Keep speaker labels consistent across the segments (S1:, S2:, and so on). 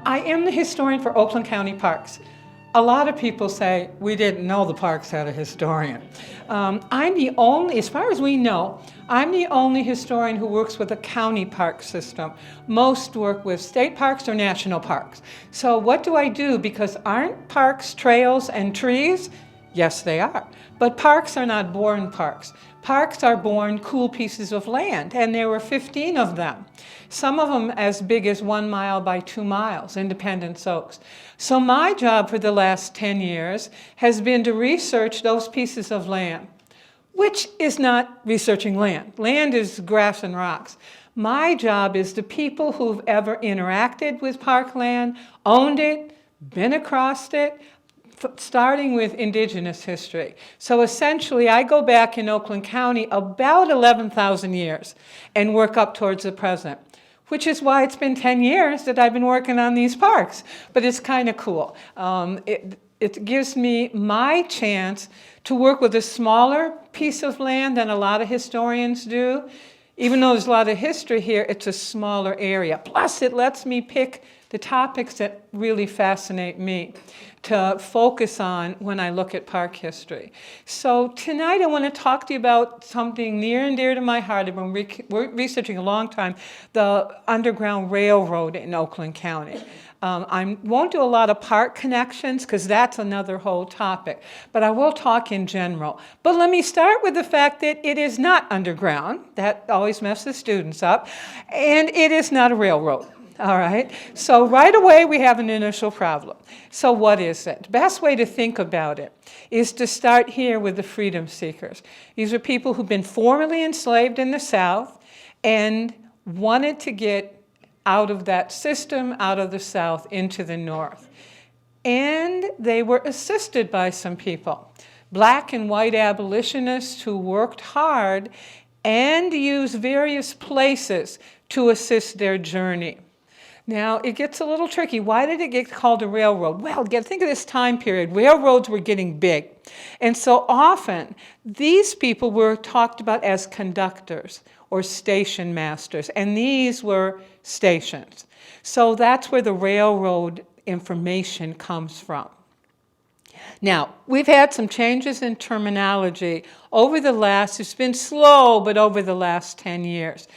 S1: I am the historian for Oakland County Parks. A lot of people say we didn't know the parks had a historian. I'm the only, as far as we know, I'm the only historian who works with a county park system. Most work with state parks or national parks. So what do I do? Because aren't parks trails and trees? Yes, they are. But parks are not born parks. Parks are born cool pieces of land, and there were 15 of them. Some of them as big as 1 mile by 2 miles, Independence Oaks. So my job for the last 10 years has been to research those pieces of land, which is not researching land. Land is grass and rocks. My job is the people who've ever interacted with parkland, owned it, been across it, starting with indigenous history. So essentially, I go back in Oakland County about 11,000 years and work up towards the present, which is why it's been 10 years that I've been working on these parks. But it's kind of cool. It gives me my chance to work with a smaller piece of land than a lot of historians do. Even though there's a lot of history here, it's a smaller area. Plus, it lets me pick the topics that really fascinate me to focus on when I look at park history. So tonight I want to talk to you about something near and dear to my heart. I've been researching a long time, the Underground Railroad in Oakland County. I won't do a lot of park connections because that's another whole topic, but I will talk in general. But let me start with the fact that it is not underground. That always messes students up. And it is not a railroad. All right, so right away we have an initial problem. So what is it? The best way to think about it is to start here with the freedom seekers. These are people who've been formerly enslaved in the South and wanted to get out of that system, out of the South, into the North. And they were assisted by some people, black and white abolitionists who worked hard and used various places to assist their journey. Now, it gets a little tricky. Why did it get called a railroad? Well, think of this time period. Railroads were getting big. And so often, these people were talked about as conductors or station masters, and these were stations. So that's where the railroad information comes from. Now, we've had some changes in terminology over the last, it's been slow, but over the last 10 years.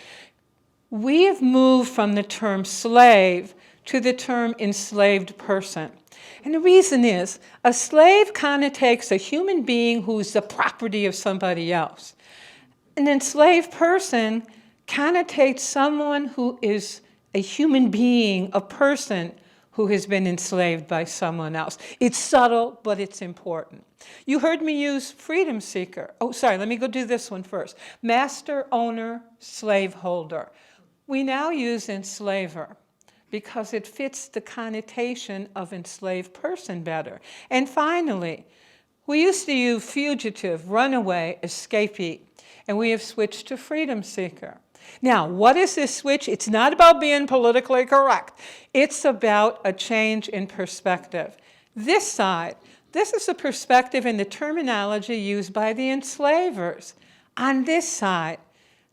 S1: We have moved from the term slave to the term enslaved person. And the reason is, a slave connotates a human being who's the property of somebody else. An enslaved person connotates someone who is a human being, a person who has been enslaved by someone else. It's subtle, but it's important. You heard me use freedom seeker. Oh, sorry, let me go do this one first. Master, owner, slaveholder. We now use enslaver because it fits the connotation of enslaved person better. And finally, we used to use fugitive, runaway, escapee, and we have switched to freedom seeker. Now, what is this switch? It's not about being politically correct. It's about a change in perspective. This side, this is the perspective and the terminology used by the enslavers. On this side,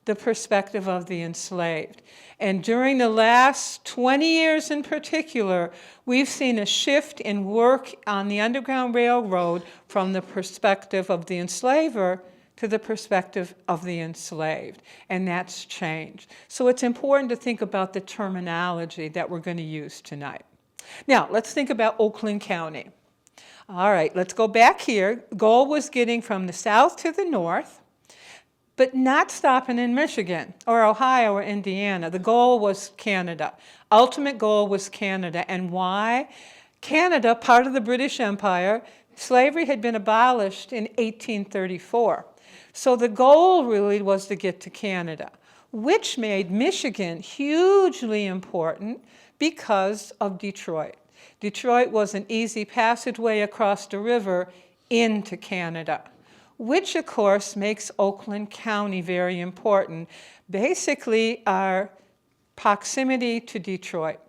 S1: the perspective of the enslaved. And during the last 20 years in particular, we've seen a shift in work on the Underground Railroad from the perspective of the enslaver to the perspective of the enslaved. And that's changed. So it's important to think about the terminology that we're going to use tonight. Now, let's think about Oakland County. All right, let's go back here. Goal was getting from the south to the north, but not stopping in Michigan or Ohio or Indiana. The goal was Canada. Ultimate goal was Canada. And why? Canada, part of the British Empire, slavery had been abolished in 1834. So the goal really was to get to Canada, which made Michigan hugely important because of Detroit. Detroit was an easy passageway across the river into Canada, which of course makes Oakland County very important. Basically, our proximity to Detroit,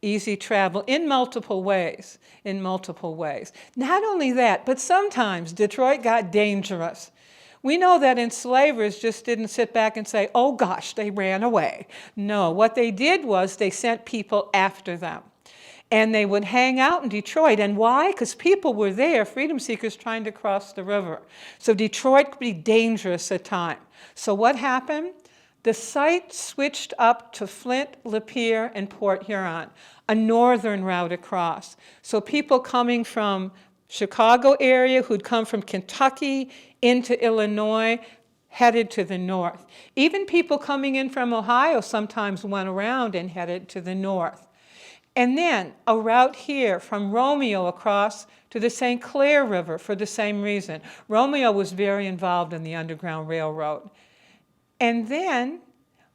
S1: easy travel in multiple ways, Not only that, but sometimes Detroit got dangerous. We know that enslavers just didn't sit back and say, oh gosh, they ran away. No, what they did was they sent people after them. And they would hang out in Detroit. And why? Because people were there, freedom seekers trying to cross the river. So Detroit could be dangerous at times. So what happened? The site switched up to Flint, Lapeer, and Port Huron, a northern route across. So people coming from Chicago area who'd come from Kentucky into Illinois headed to the north. Even people coming in from Ohio sometimes went around and headed to the north. And then a route here from Romeo across to the St. Clair River for the same reason. Romeo was very involved in the Underground Railroad. And then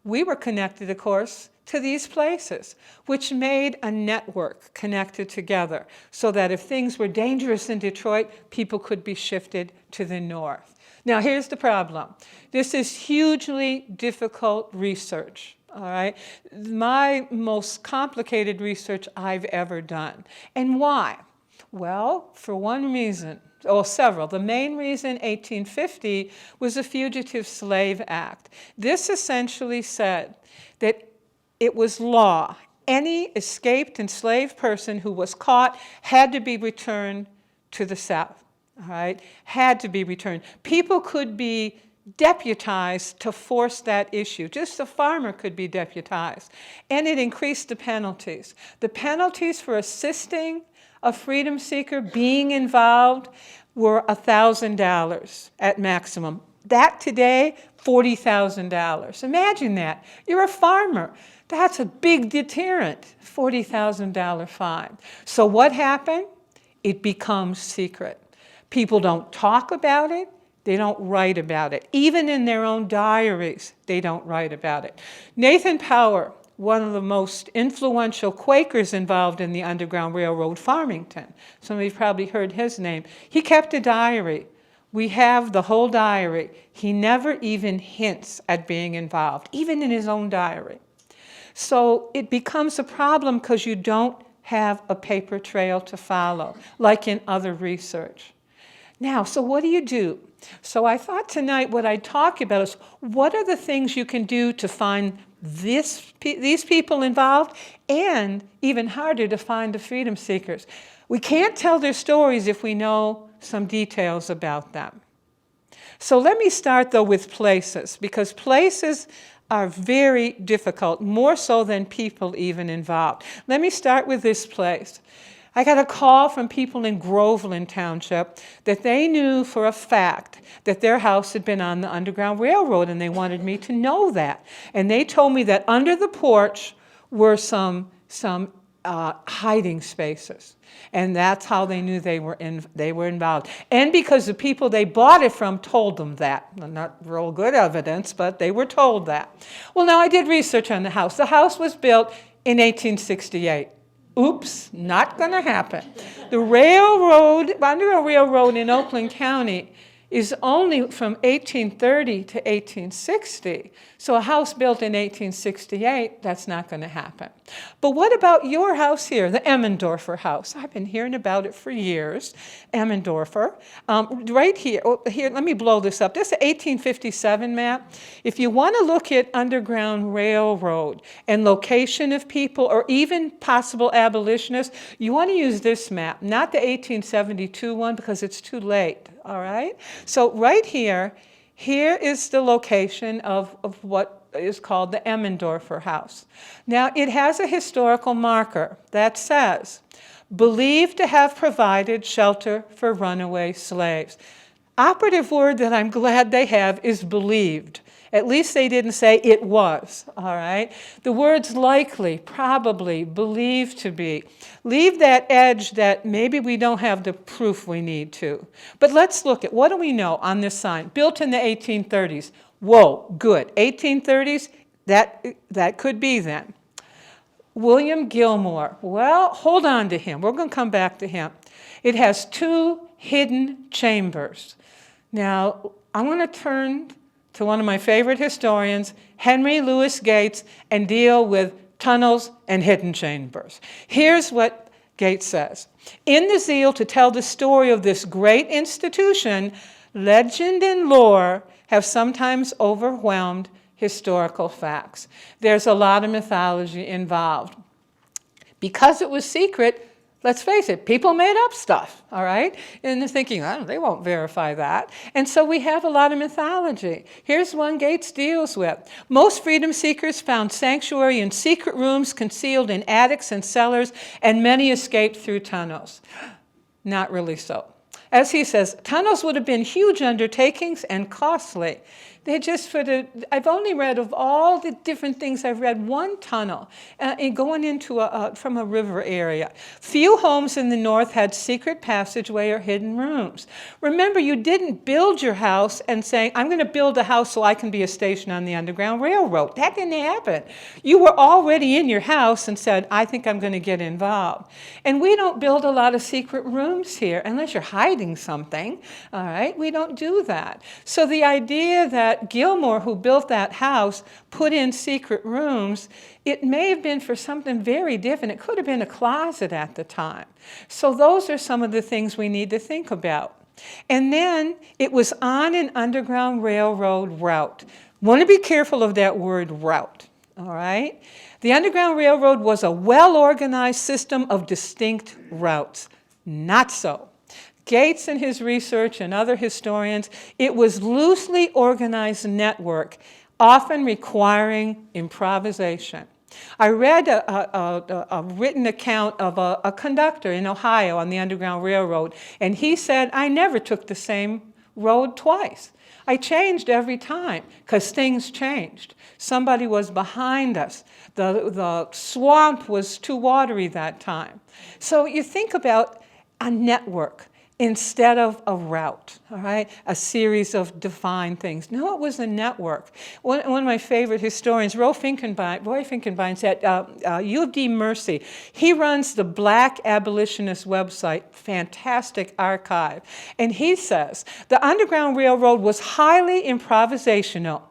S1: we were connected, of course, to these places, which made a network connected together so that if things were dangerous in Detroit, people could be shifted to the north. Now, here's the problem. This is hugely difficult research. All right, my most complicated research I've ever done. And why? Well, for one reason, or several. The main reason, 1850, was the Fugitive Slave Act. This essentially said that it was law. Any escaped enslaved person who was caught had to be returned to the South. All right, had to be returned. People could be deputized to force that issue. Just a farmer could be deputized. And it increased the penalties. The penalties for assisting a freedom seeker being involved were $1,000 at maximum. That today, $40,000. Imagine that. You're a farmer. That's a big deterrent, $40,000 fine. So what happened? It becomes secret. People don't talk about it. They don't write about it. Even in their own diaries, they don't write about it. Nathan Power, one of the most influential Quakers involved in the Underground Railroad, Farmington. Some of you probably heard his name. He kept a diary. We have the whole diary. He never even hints at being involved, even in his own diary. So it becomes a problem because you don't have a paper trail to follow, like in other research. Now, so what do? So I thought tonight what I'd talk about is what are the things you can do to find these people involved, and even harder, to find the freedom seekers. We can't tell their stories if we know some details about them. So let me start, though, with places, because places are very difficult, more so than people even involved. Let me start with this place. I got a call from people in Groveland Township that they knew for a fact that their house had been on the Underground Railroad, and they wanted me to know that. And they told me that under the porch were some hiding spaces. And that's how they knew they were involved. And because the people they bought it from told them that. Not real good evidence, but they were told that. Well, now I did research on the house. The house was built in 1868. Oops, not going to happen. The Underground Railroad in Oakland County is only from 1830 to 1860. So a house built in 1868, that's not going to happen. But what about your house here, the Emmendorfer house? I've been hearing about it for years, Emmendorfer. Right here, let me blow this up. This is an 1857 map. If you want to look at Underground Railroad and location of people, or even possible abolitionists, you want to use this map, not the 1872 one, because it's too late. All right? So right here is the location of what is called the Emmendorfer house. Now, it has a historical marker that says, believed to have provided shelter for runaway slaves. Operative word that I'm glad they have is believed. At least they didn't say it was, all right? The words likely, probably, believed to be. Leave that edge that maybe we don't have the proof we need to. But let's look at, what do we know on this sign? Built in the 1830s. Whoa, good. 1830s, that could be then. William Gilmore. Well, hold on to him. We're going to come back to him. It has 2 hidden chambers. Now, I'm going to turn to one of my favorite historians, Henry Louis Gates, and deal with tunnels and hidden chambers. Here's what Gates says. In the zeal to tell the story of this great institution, legend and lore have sometimes overwhelmed historical facts. There's a lot of mythology involved. Because it was secret, let's face it, people made up stuff, all right? And they're thinking, oh, they won't verify that. And so we have a lot of mythology. Here's one Gates deals with. Most freedom seekers found sanctuary in secret rooms concealed in attics and cellars, and many escaped through tunnels. Not really so. As he says, tunnels would have been huge undertakings and costly. They just I've only read of all the different things I've read, one tunnel going into from a river area. Few homes in the north had secret passageway or hidden rooms. Remember, you didn't build your house and say, I'm going to build a house so I can be a station on the Underground Railroad. That didn't happen. You were already in your house and said, I think I'm going to get involved. And we don't build a lot of secret rooms here unless you're hiding something, all right? We don't do that. So the idea that Gilmore, who built that house, put in secret rooms, it may have been for something very different. It could have been a closet at the time. So those are some of the things we need to think about. And then it was on an Underground Railroad route. Want to be careful of that word route, all right? The Underground Railroad was a well-organized system of distinct routes. Not so. Gates and his research and other historians, it was loosely organized network, often requiring improvisation. I read a written account of a conductor in Ohio on the Underground Railroad, and he said, I never took the same road twice. I changed every time because things changed. Somebody was behind us. The swamp was too watery that time. So you think about a network instead of a route, all right? A series of defined things. No, it was a network. One of my favorite historians, Roy Finkenbein said, U of D Mercy, he runs the Black Abolitionist website, fantastic archive. And he says, the Underground Railroad was highly improvisational,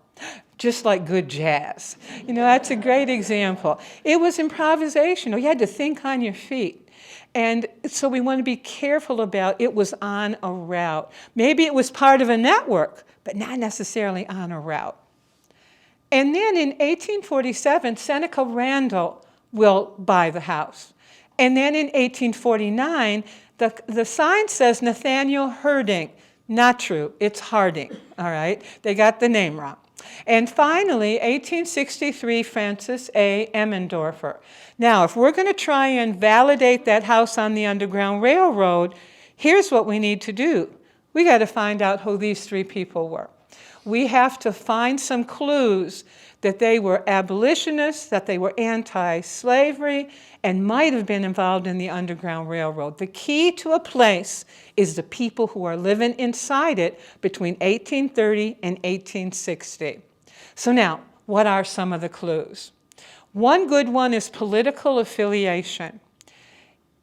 S1: just like good jazz. You know, that's a great example. It was improvisational. You had to think on your feet. And so we want to be careful about it was on a route. Maybe it was part of a network, but not necessarily on a route. And then in 1847, Seneca Randall will buy the house. And then in 1849, the sign says Nathaniel Harding. Not true, it's Harding, all right? They got the name wrong. And finally, 1863, Francis A. Emmendorfer. Now, if we're going to try and validate that house on the Underground Railroad, here's what we need to do. We got to find out who these three people were. We have to find some clues that they were abolitionists, that they were anti-slavery, and might have been involved in the Underground Railroad. The key to a place is the people who are living inside it between 1830 and 1860. So now, what are some of the clues? One good one is political affiliation.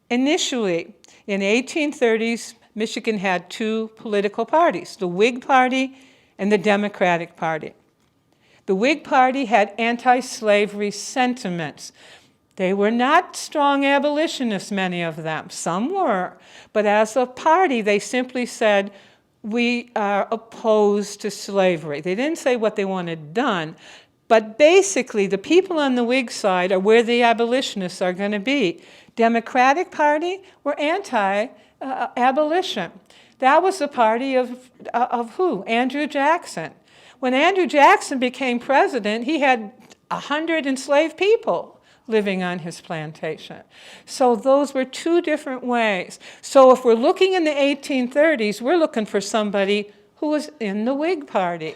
S1: Initially, in the 1830s, Michigan had two political parties, the Whig Party and the Democratic Party. The Whig Party had anti-slavery sentiments. They were not strong abolitionists, many of them. Some were. But as a party, they simply said, we are opposed to slavery. They didn't say what they wanted done. But basically, the people on the Whig side are where the abolitionists are going to be. Democratic Party were anti-abolition. That was the party of who? Andrew Jackson. When Andrew Jackson became president, he had 100 enslaved people living on his plantation. So those were two different ways. So if we're looking in the 1830s, we're looking for somebody who was in the Whig Party.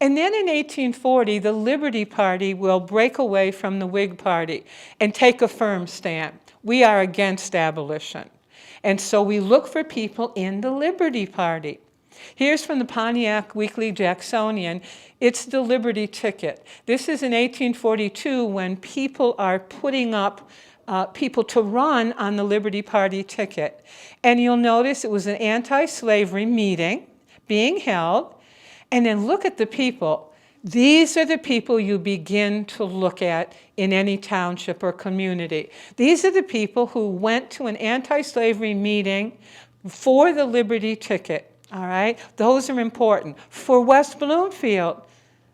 S1: And then in 1840, the Liberty Party will break away from the Whig Party and take a firm stand. We are against abolition. And so we look for people in the Liberty Party. Here's from the Pontiac Weekly Jacksonian. It's the Liberty ticket. This is in 1842 when people are putting up people to run on the Liberty Party ticket. And you'll notice it was an anti-slavery meeting being held. And then look at the people. These are the people you begin to look at in any township or community. These are the people who went to an anti-slavery meeting for the Liberty ticket. All right, those are important. For West Bloomfield,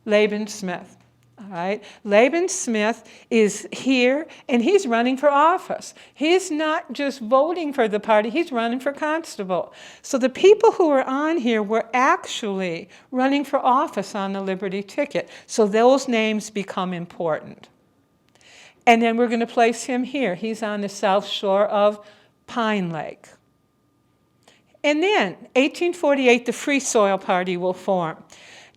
S1: Laban Smith. All right, Laban Smith is here, and he's running for office. He's not just voting for the party, he's running for constable. So the people who are on here were actually running for office on the Liberty ticket. So those names become important. And then we're going to place him here. He's on the south shore of Pine Lake. And then, 1848, the Free Soil Party will form.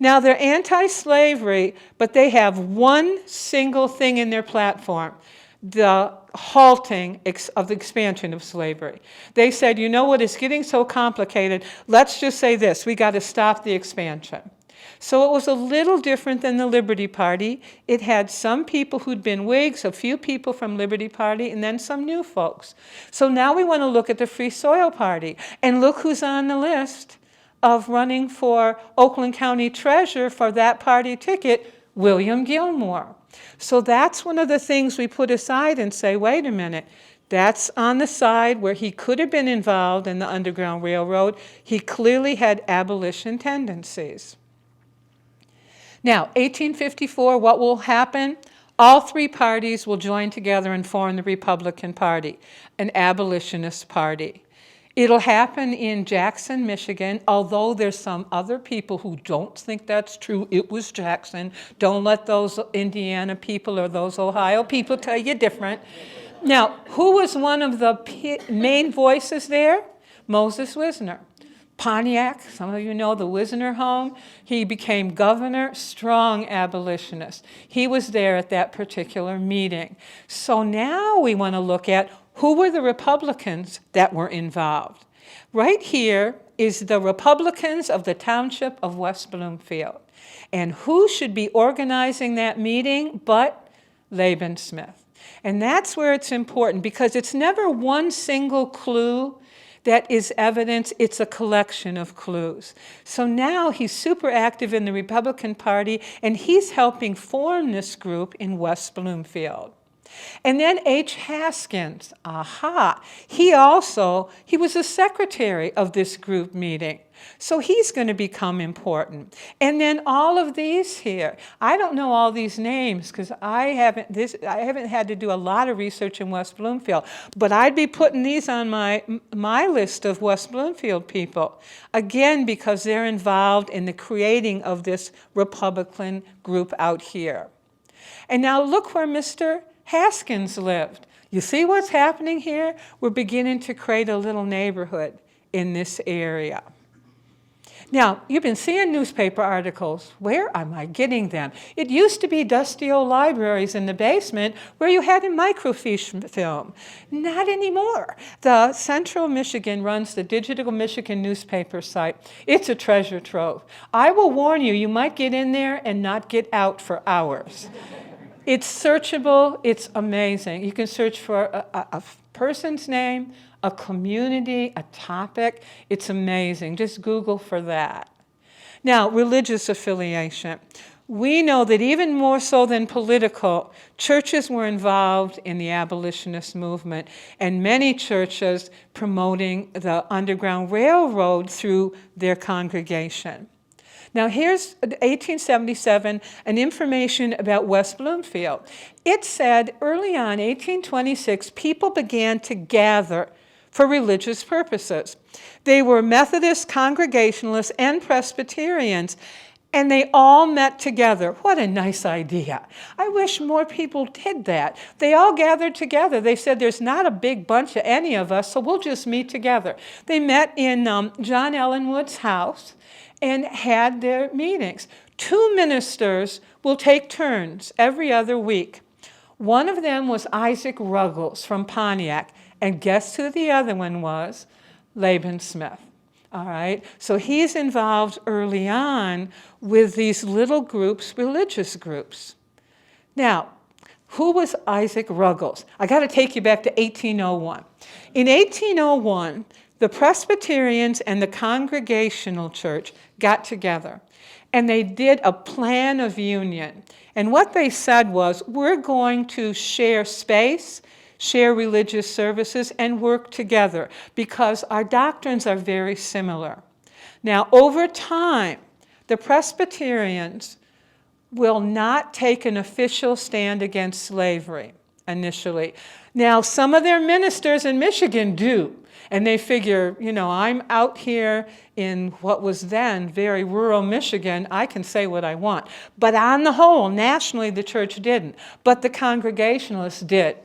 S1: Now, they're anti-slavery, but they have one single thing in their platform, the halting of the expansion of slavery. They said, you know what, it's getting so complicated, let's just say this, we got to stop the expansion. So it was a little different than the Liberty Party. It had some people who'd been Whigs, a few people from Liberty Party, and then some new folks. So now we want to look at the Free Soil Party, and look who's on the list of running for Oakland County Treasurer for that party ticket, William Gilmore. So that's one of the things we put aside and say, wait a minute, that's on the side where he could have been involved in the Underground Railroad. He clearly had abolition tendencies. Now, 1854, what will happen? All three parties will join together and form the Republican Party, an abolitionist party. It'll happen in Jackson, Michigan, although there's some other people who don't think that's true. It was Jackson. Don't let those Indiana people or those Ohio people tell you different. Now, who was one of the main voices there? Moses Wisner. Pontiac, some of you know the Wisner home. He became governor, strong abolitionist. He was there at that particular meeting. So now we want to look at who were the Republicans that were involved. Right here is the Republicans of the Township of West Bloomfield. And who should be organizing that meeting but Laban Smith? And that's where it's important, because it's never one single clue that is evidence, it's a collection of clues. So now he's super active in the Republican Party, and he's helping form this group in West Bloomfield. And then H. Haskins, he was the secretary of this group meeting. So he's going to become important. And then all of these here, I don't know all these names because I haven't had to do a lot of research in West Bloomfield, but I'd be putting these on my list of West Bloomfield people, again, because they're involved in the creating of this Republican group out here. And now look where Mr. Haskins lived. You see what's happening here? We're beginning to create a little neighborhood in this area. Now, you've been seeing newspaper articles. Where am I getting them? It used to be dusty old libraries in the basement where you had a microfiche film. Not anymore. The Central Michigan runs the Digital Michigan newspaper site. It's a treasure trove. I will warn you, you might get in there and not get out for hours. It's searchable. It's amazing. You can search for a person's name, a community, a topic. It's amazing. Just Google for that. Now, religious affiliation. We know that even more so than political, churches were involved in the abolitionist movement, and many churches promoting the Underground Railroad through their congregation. Now here's 1877, an information about West Bloomfield. It said early on, 1826, people began to gather for religious purposes. They were Methodists, Congregationalists, and Presbyterians, and they all met together. What a nice idea. I wish more people did that. They all gathered together. They said, there's not a big bunch of any of us, so we'll just meet together. They met in John Ellenwood's house and had their meetings. 2 ministers will take turns every other week. One of them was Isaac Ruggles from Pontiac, and guess who the other one was? Laban Smith. All right, so he's involved early on with these little groups, religious groups. Now, who was Isaac Ruggles? I got to take you back to 1801. In 1801, the Presbyterians and the Congregational Church got together, and they did a plan of union. And what they said was, we're going to share space, share religious services, and work together because our doctrines are very similar. Now, over time, the Presbyterians will not take an official stand against slavery initially. Now, some of their ministers in Michigan do, and they figure, I'm out here in what was then very rural Michigan, I can say what I want. But on the whole, nationally, the church didn't, but the Congregationalists did.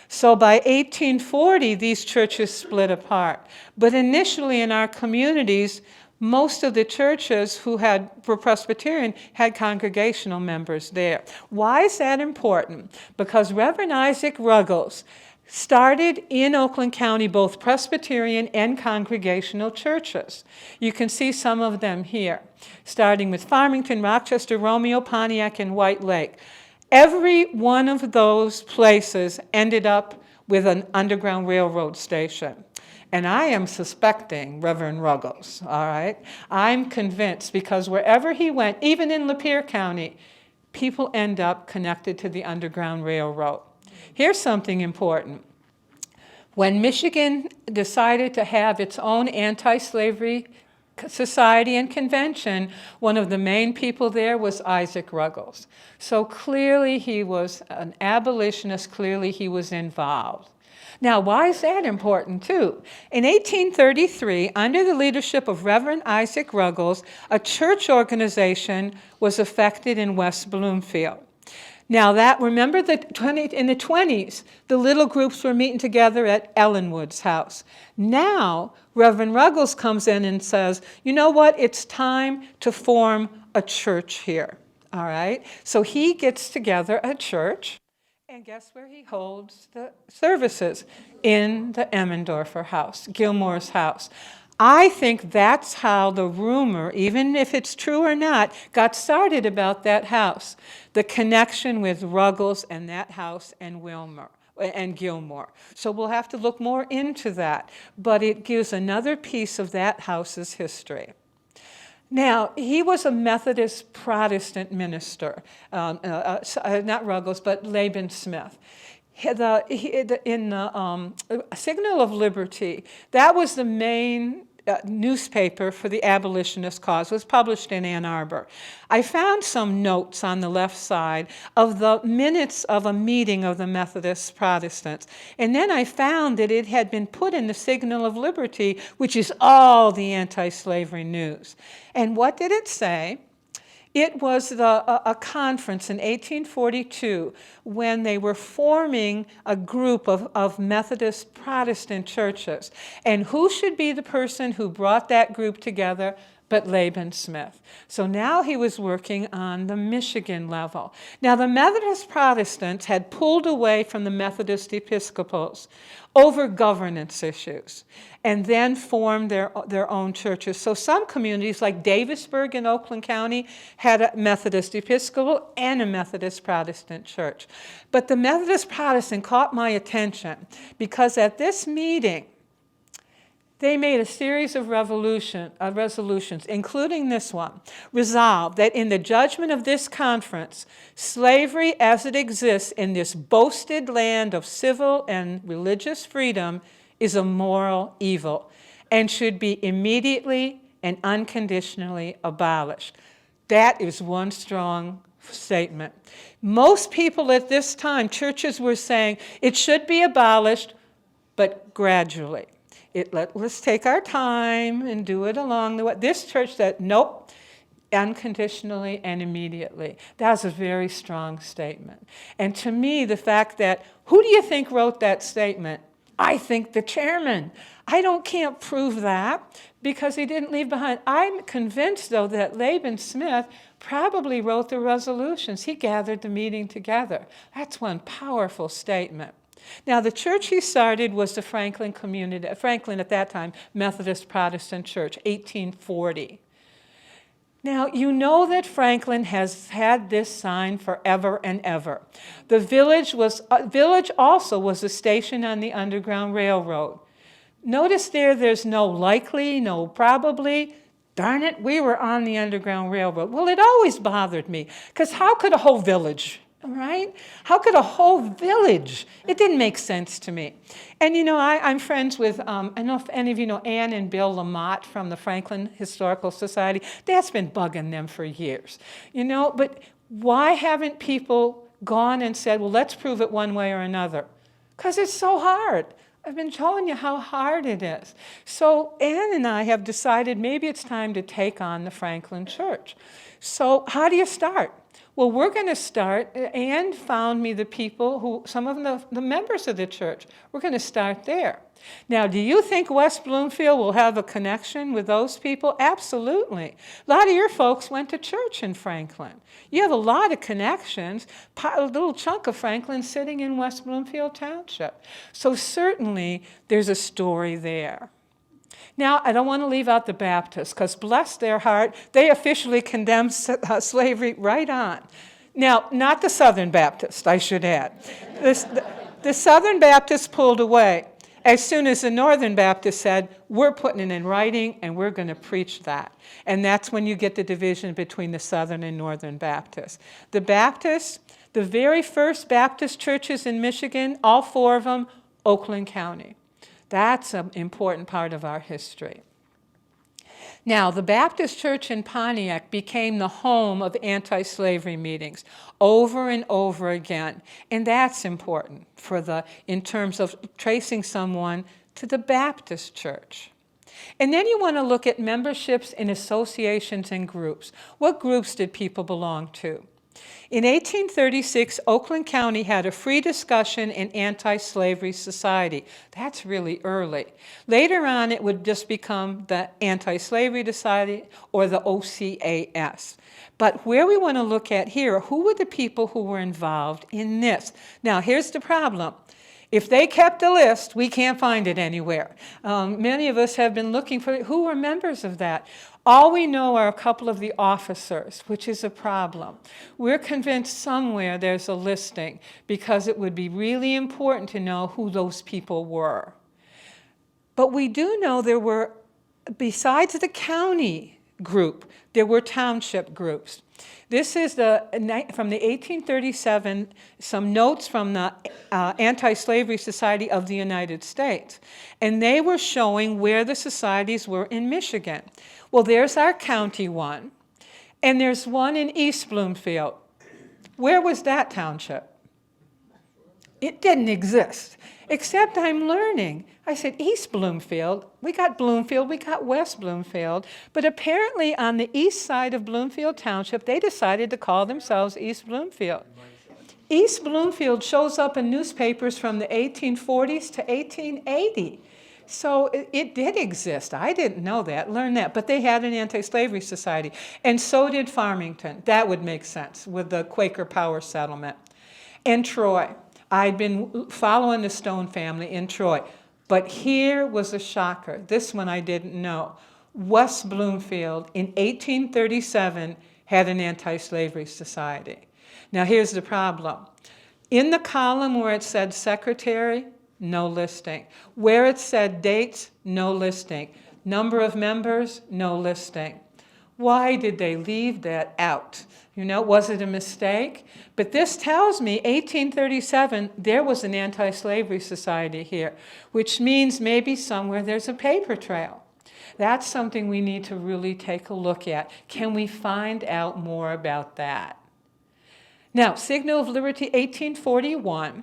S1: So by 1840, these churches split apart. But initially in our communities, most of the churches who were Presbyterian had congregational members there. Why is that important? Because Reverend Isaac Ruggles started in Oakland County both Presbyterian and congregational churches. You can see some of them here, starting with Farmington, Rochester, Romeo, Pontiac, and White Lake. Every one of those places ended up with an Underground Railroad station. And I am suspecting Reverend Ruggles, all right? I'm convinced because wherever he went, even in Lapeer County, people end up connected to the Underground Railroad. Here's something important. When Michigan decided to have its own anti-slavery society and convention, one of the main people there was Isaac Ruggles. So clearly he was an abolitionist, clearly he was involved. Now, why is that important, too? In 1833, under the leadership of Reverend Isaac Ruggles, a church organization was effected in West Bloomfield. Now, remember in the 20s, the little groups were meeting together at Ellenwood's house. Now, Reverend Ruggles comes in and says, you know what, it's time to form a church here, all right? So he gets together a church. And guess where he holds the services? In the Emmendorfer house, Gilmore's house. I think that's how the rumor, even if it's true or not, got started about that house. The connection with Ruggles and that house and Gilmore. So we'll have to look more into that. But it gives another piece of that house's history. Now, he was a Methodist Protestant minister, not Ruggles, but Laban Smith. In the Signal of Liberty, that was the main newspaper for the abolitionist cause. It was published in Ann Arbor. I found some notes on the left side of the minutes of a meeting of the Methodist Protestants. And then I found that it had been put in the Signal of Liberty, which is all the anti-slavery news. And what did it say? It was a conference in 1842 when they were forming a group of Methodist Protestant churches. And who should be the person who brought that group together but Laban Smith? So now he was working on the Michigan level. Now the Methodist Protestants had pulled away from the Methodist Episcopals over governance issues and then formed their own churches. So some communities like Davisburg in Oakland County had a Methodist Episcopal and a Methodist Protestant church. But the Methodist Protestant caught my attention because at this meeting, they made a series of resolutions, including this one, resolved that in the judgment of this conference, slavery as it exists in this boasted land of civil and religious freedom is a moral evil and should be immediately and unconditionally abolished. That is one strong statement. Most people at this time, churches were saying it should be abolished, but gradually. Let's take our time and do it along the way. This church said, nope, unconditionally and immediately. That's a very strong statement. And to me, the fact that, who do you think wrote that statement? I think the chairman. Can't prove that because he didn't leave behind. I'm convinced, though, that Laban Smith probably wrote the resolutions. He gathered the meeting together. That's one powerful statement. Now, the church he started was the Franklin at that time, Methodist Protestant Church, 1840. Now, you know that Franklin has had this sign forever and ever. The village also was a station on the Underground Railroad. Notice there's no likely, no probably. Darn it, we were on the Underground Railroad. Well, it always bothered me, because how could a whole village right? How could a whole village? It didn't make sense to me. And I'm friends with, I don't know if any of you know Ann and Bill Lamott from the Franklin Historical Society. That's been bugging them for years, but why haven't people gone and said, well, let's prove it one way or another? Because it's so hard. I've been telling you how hard it is. So Ann and I have decided maybe it's time to take on the Franklin Church. So how do you start? Well, we're going to start. Ann found me the people some of the members of the church. We're going to start there. Now, do you think West Bloomfield will have a connection with those people? Absolutely. A lot of your folks went to church in Franklin. You have a lot of connections, a little chunk of Franklin sitting in West Bloomfield Township. So certainly there's a story there. Now, I don't want to leave out the Baptists, because bless their heart, they officially condemned slavery right on. Now, not the Southern Baptists, I should add. The Southern Baptists pulled away as soon as the Northern Baptists said, we're putting it in writing and we're going to preach that. And that's when you get the division between the Southern and Northern Baptists. The Baptists, the very first Baptist churches in Michigan, all four of them, Oakland County. That's an important part of our history. Now, the Baptist Church in Pontiac became the home of anti-slavery meetings over and over again. And that's important in terms of tracing someone to the Baptist Church. And then you want to look at memberships in associations and groups. What groups did people belong to? In 1836, Oakland County had a free discussion and anti-slavery society. That's really early. Later on, it would just become the Anti-Slavery Society or the OCAS. But where we want to look at here, who were the people who were involved in this? Now, here's the problem. If they kept a list, we can't find it anywhere. Many of us have been looking for who were members of that. All we know are a couple of the officers, which is a problem. We're convinced somewhere there's a listing because it would be really important to know who those people were. But we do know there were, besides the county group, there were township groups. This is from the 1837, some notes from the Anti-Slavery Society of the United States. And they were showing where the societies were in Michigan. Well, there's our county one, and there's one in East Bloomfield. Where was that township? It didn't exist, except I'm learning. I said, East Bloomfield. We got West Bloomfield, but apparently on the east side of Bloomfield Township, they decided to call themselves East Bloomfield. East Bloomfield shows up in newspapers from the 1840s to 1880. So it did exist. I didn't know that, learned that. But they had an anti-slavery society. And so did Farmington. That would make sense with the Quaker Power settlement. And Troy. I'd been following the Stone family in Troy. But here was a shocker. This one I didn't know. West Bloomfield in 1837 had an anti-slavery society. Now here's the problem. In the column where it said secretary, no listing. Where it said dates, no listing. Number of members, no listing. Why did they leave that out? Was it a mistake? But this tells me 1837, there was an anti-slavery society here, which means maybe somewhere there's a paper trail. That's something we need to really take a look at. Can we find out more about that? Now, Signal of Liberty, 1841,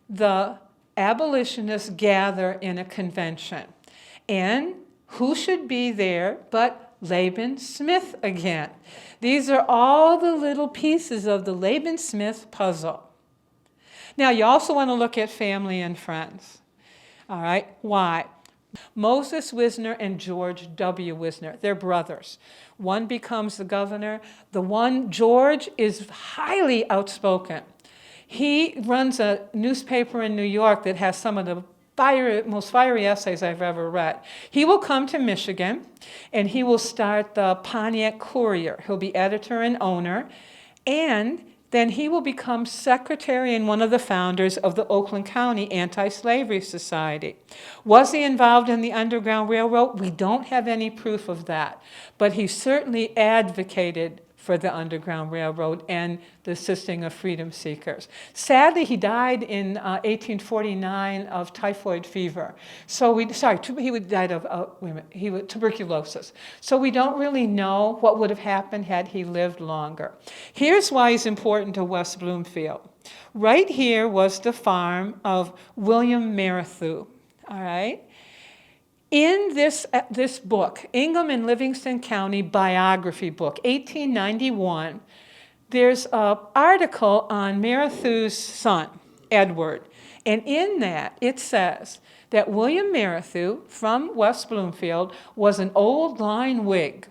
S1: the abolitionists gather in a convention. And who should be there but Laban Smith again? These are all the little pieces of the Laban Smith puzzle. Now, you also want to look at family and friends. All right, why? Moses Wisner and George W. Wisner, they're brothers. One becomes the governor. George, is highly outspoken. He runs a newspaper in New York that has some of the most fiery essays I've ever read. He will come to Michigan, and he will start the Pontiac Courier. He'll be editor and owner, and then he will become secretary and one of the founders of the Oakland County Anti-Slavery Society. Was he involved in the Underground Railroad? We don't have any proof of that, but he certainly advocated for the Underground Railroad and the assisting of freedom seekers. Sadly, he died in 1849 of typhoid fever. So he died of tuberculosis. So we don't really know what would have happened had he lived longer. Here's why he's important to West Bloomfield. Right here was the farm of William Merrithew, all right? In this book, Ingham and Livingston County biography book, 1891, there's an article on Merrithew's son, Edward. And in that, it says that William Merrithew from West Bloomfield was an old line Whig,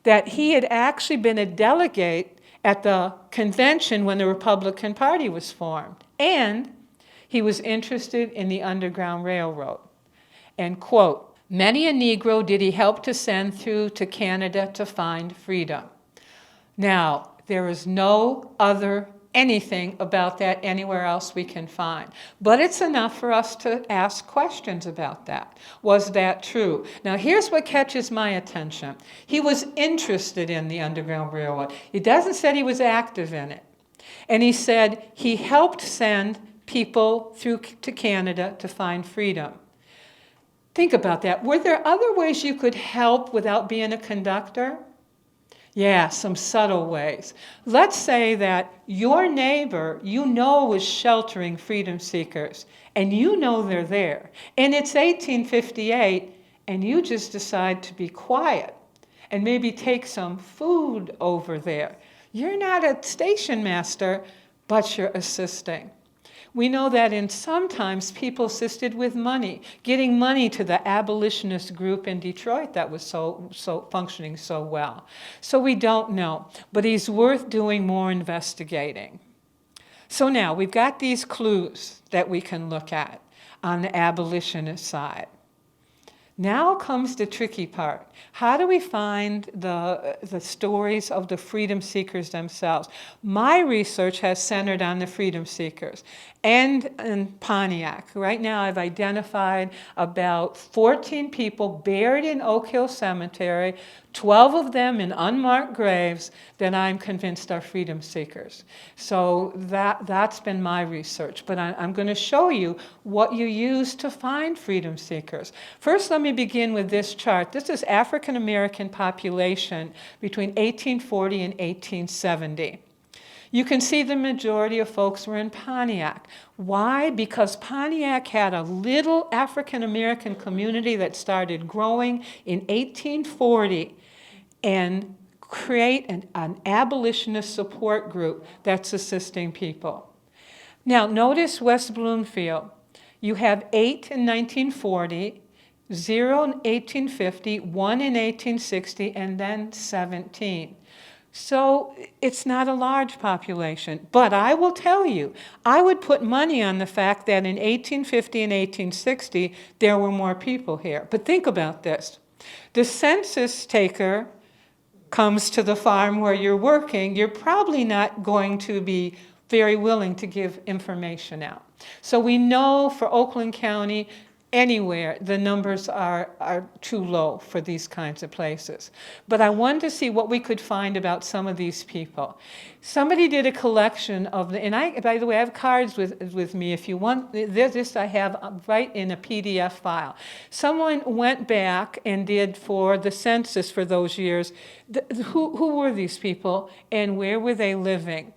S1: that he had actually been a delegate at the convention when the Republican Party was formed, and he was interested in the Underground Railroad. And quote, "Many a Negro did he help to send through to Canada to find freedom." Now, there is no other anything about that anywhere else we can find. But it's enough for us to ask questions about that. Was that true? Now, here's what catches my attention. He was interested in the Underground Railroad. He doesn't say he was active in it. And he said he helped send people through to Canada to find freedom. Think about that. Were there other ways you could help without being a conductor? Yeah, some subtle ways. Let's say that your neighbor you know is sheltering freedom seekers, and you know they're there. And it's 1858, and you just decide to be quiet and maybe take some food over there. You're not a station master, but you're assisting. We know that sometimes people assisted with money, getting money to the abolitionist group in Detroit that was so functioning so well. So we don't know, but he's worth doing more investigating. So now we've got these clues that we can look at on the abolitionist side. Now comes the tricky part. How do we find the stories of the freedom seekers themselves? My research has centered on the freedom seekers and in Pontiac. Right now I've identified about 14 people buried in Oak Hill Cemetery, 12 of them in unmarked graves that I'm convinced are freedom seekers. So that's been my research. But I'm going to show you what you use to find freedom seekers. First, let me begin with this chart. This is African American population between 1840 and 1870. You can see the majority of folks were in Pontiac. Why? Because Pontiac had a little African American community that started growing in 1840 and create an abolitionist support group that's assisting people. Now, notice West Bloomfield. You have 8 in 1940, 0 in 1850, 1 in 1860, and then 17. So it's not a large population. But I will tell you, I would put money on the fact that in 1850 and 1860, there were more people here. But think about this. The census taker comes to the farm where you're working, you're probably not going to be very willing to give information out. So we know for Oakland County, anywhere, the numbers are too low for these kinds of places. But I wanted to see what we could find about some of these people. Somebody did a collection of, by the way, I have cards with me if you want. This I have right in a PDF file. Someone went back and did for the census for those years, who were these people and where were they living?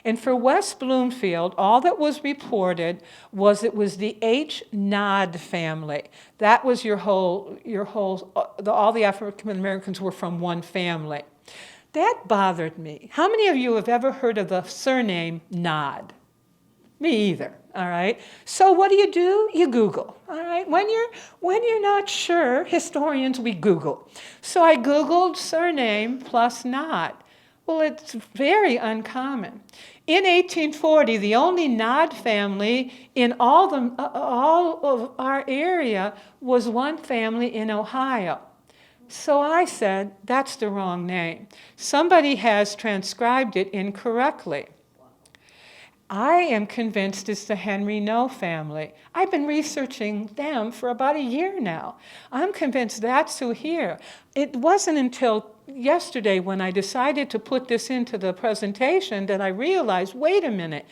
S1: And for West Bloomfield, all that was reported was it was the H. Nod family. That was all the African Americans were from one family. That bothered me. How many of you have ever heard of the surname Nod? Me either, all right? So what do? You Google, all right? When you're not sure, historians, we Google. So I Googled surname plus Nod. Well, it's very uncommon. In 1840, the only Nod family in all of our area was one family in Ohio. So I said, that's the wrong name. Somebody has transcribed it incorrectly. I am convinced it's the Henry No family. I've been researching them for about a year now. I'm convinced that's who here. It wasn't until yesterday when I decided to put this into the presentation that I realized, wait a minute,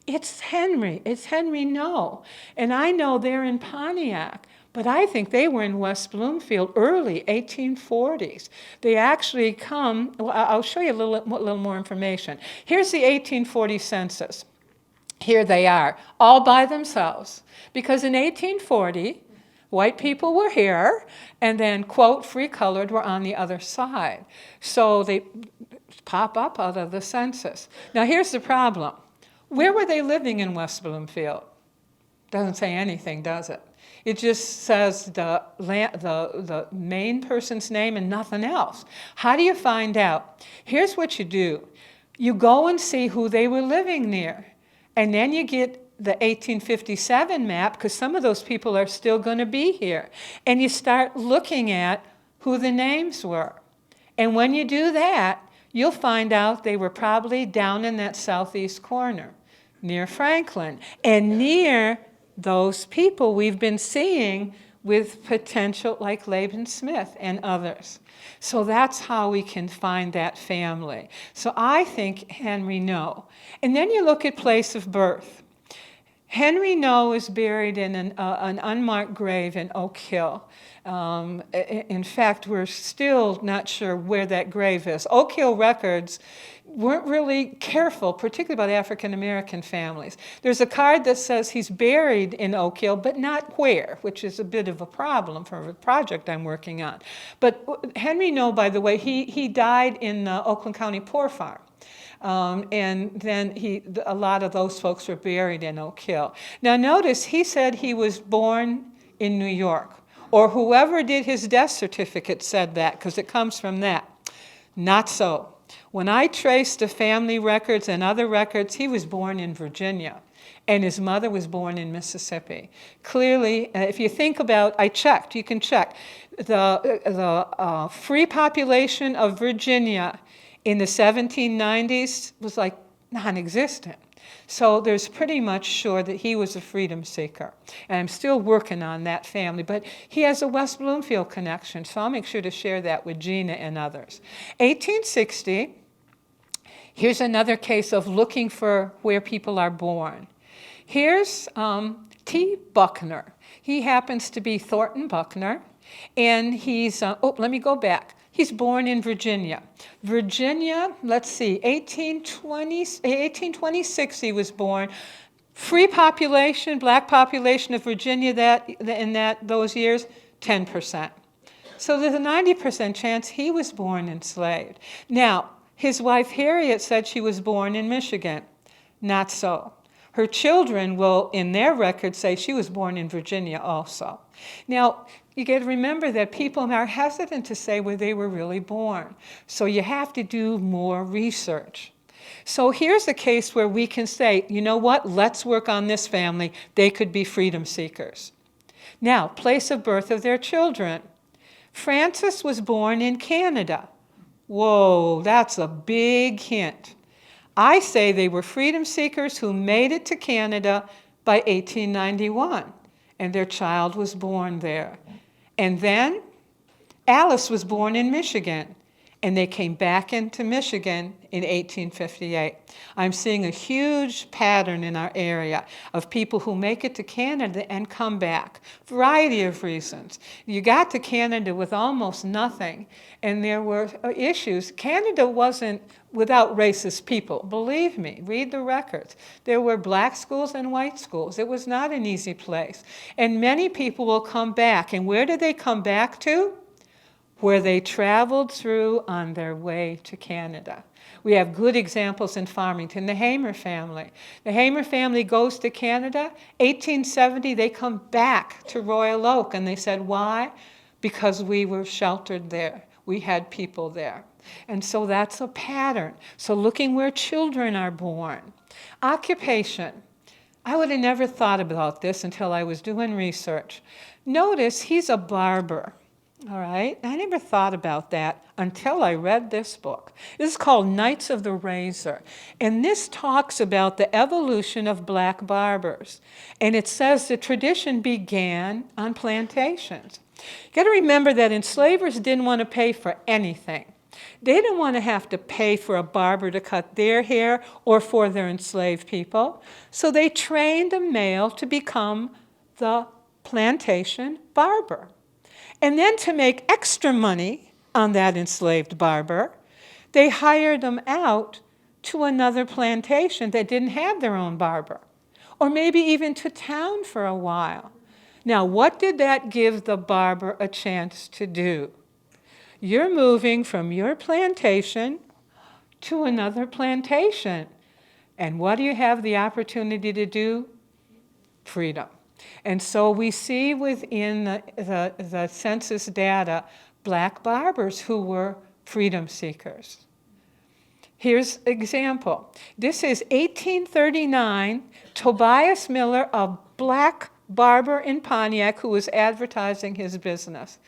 S1: it's Henry No. And I know they're in Pontiac, but I think they were in West Bloomfield early 1840s. They actually come, well, I'll show you a little more information. Here's the 1840 census. Here they are, all by themselves. Because in 1840, white people were here, and then, quote, free colored were on the other side. So they pop up out of the census. Now here's the problem. Where were they living in West Bloomfield? Doesn't say anything, does it? It just says the main person's name and nothing else. How do you find out? Here's what you do. You go and see who they were living near. And then you get the 1857 map, because some of those people are still going to be here. And you start looking at who the names were. And when you do that, you'll find out they were probably down in that southeast corner, near Franklin, and near those people we've been seeing with potential, like Laban Smith and others. So that's how we can find that family. So I think Henry No. And then you look at place of birth. Henry No is buried in an unmarked grave in Oak Hill. In fact, we're still not sure where that grave is. Oak Hill records weren't really careful, particularly about African American families. There's a card that says he's buried in Oak Hill, but not where, which is a bit of a problem for a project I'm working on. But Henry No, by the way, he died in the Oakland County Poor Farm. And then a lot of those folks were buried in Oak Hill. Now notice he said he was born in New York, or whoever did his death certificate said that, because it comes from that. Not so. When I traced the family records and other records, he was born in Virginia, and his mother was born in Mississippi. Clearly, if you think about, I checked, you can check, the free population of Virginia in the 1790s was like non-existent. So there's pretty much sure that he was a freedom seeker. And I'm still working on that family. But he has a West Bloomfield connection, so I'll make sure to share that with Gina and others. 1860, here's another case of looking for where people are born. Here's T. Buckner. He happens to be Thornton Buckner. And he's, let me go back. He's born in Virginia. Virginia, let's see, 1826 he was born. Free population, black population of Virginia in those years, 10%. So there's a 90% chance he was born enslaved. Now, his wife Harriet said she was born in Michigan. Not so. Her children will, in their records, say she was born in Virginia also. Now, you got to remember that people are hesitant to say where they were really born. So you have to do more research. So here's a case where we can say, you know what, let's work on this family. They could be freedom seekers. Now, place of birth of their children. Francis was born in Canada. Whoa, that's a big hint. I say they were freedom seekers who made it to Canada by 1891, and their child was born there. And then Alice was born in Michigan, and they came back into Michigan in 1858. I'm seeing a huge pattern in our area of people who make it to Canada and come back. Variety of reasons. You got to Canada with almost nothing, and there were issues. Canada wasn't without racist people. Believe me, read the records. There were black schools and white schools. It was not an easy place. And many people will come back. And where did they come back to? Where they traveled through on their way to Canada. We have good examples in Farmington, the Hamer family. The Hamer family goes to Canada. 1870, they come back to Royal Oak, and they said, why? Because we were sheltered there. We had people there. And so that's a pattern. So looking where children are born. Occupation. I would have never thought about this until I was doing research. Notice he's a barber. All right, I never thought about that until I read this book. This is called Knights of the Razor, and this talks about the evolution of black barbers. And it says the tradition began on plantations. You got to remember that enslavers didn't want to pay for anything. They didn't want to have to pay for a barber to cut their hair or for their enslaved people. So they trained a male to become the plantation barber. And then to make extra money on that enslaved barber, they hired them out to another plantation that didn't have their own barber, or maybe even to town for a while. Now, what did that give the barber a chance to do? You're moving from your plantation to another plantation. And what do you have the opportunity to do? Freedom. And so we see within the census data black barbers who were freedom seekers. Here's an example. This is 1839, Tobias Miller, a black barber in Pontiac who was advertising his business.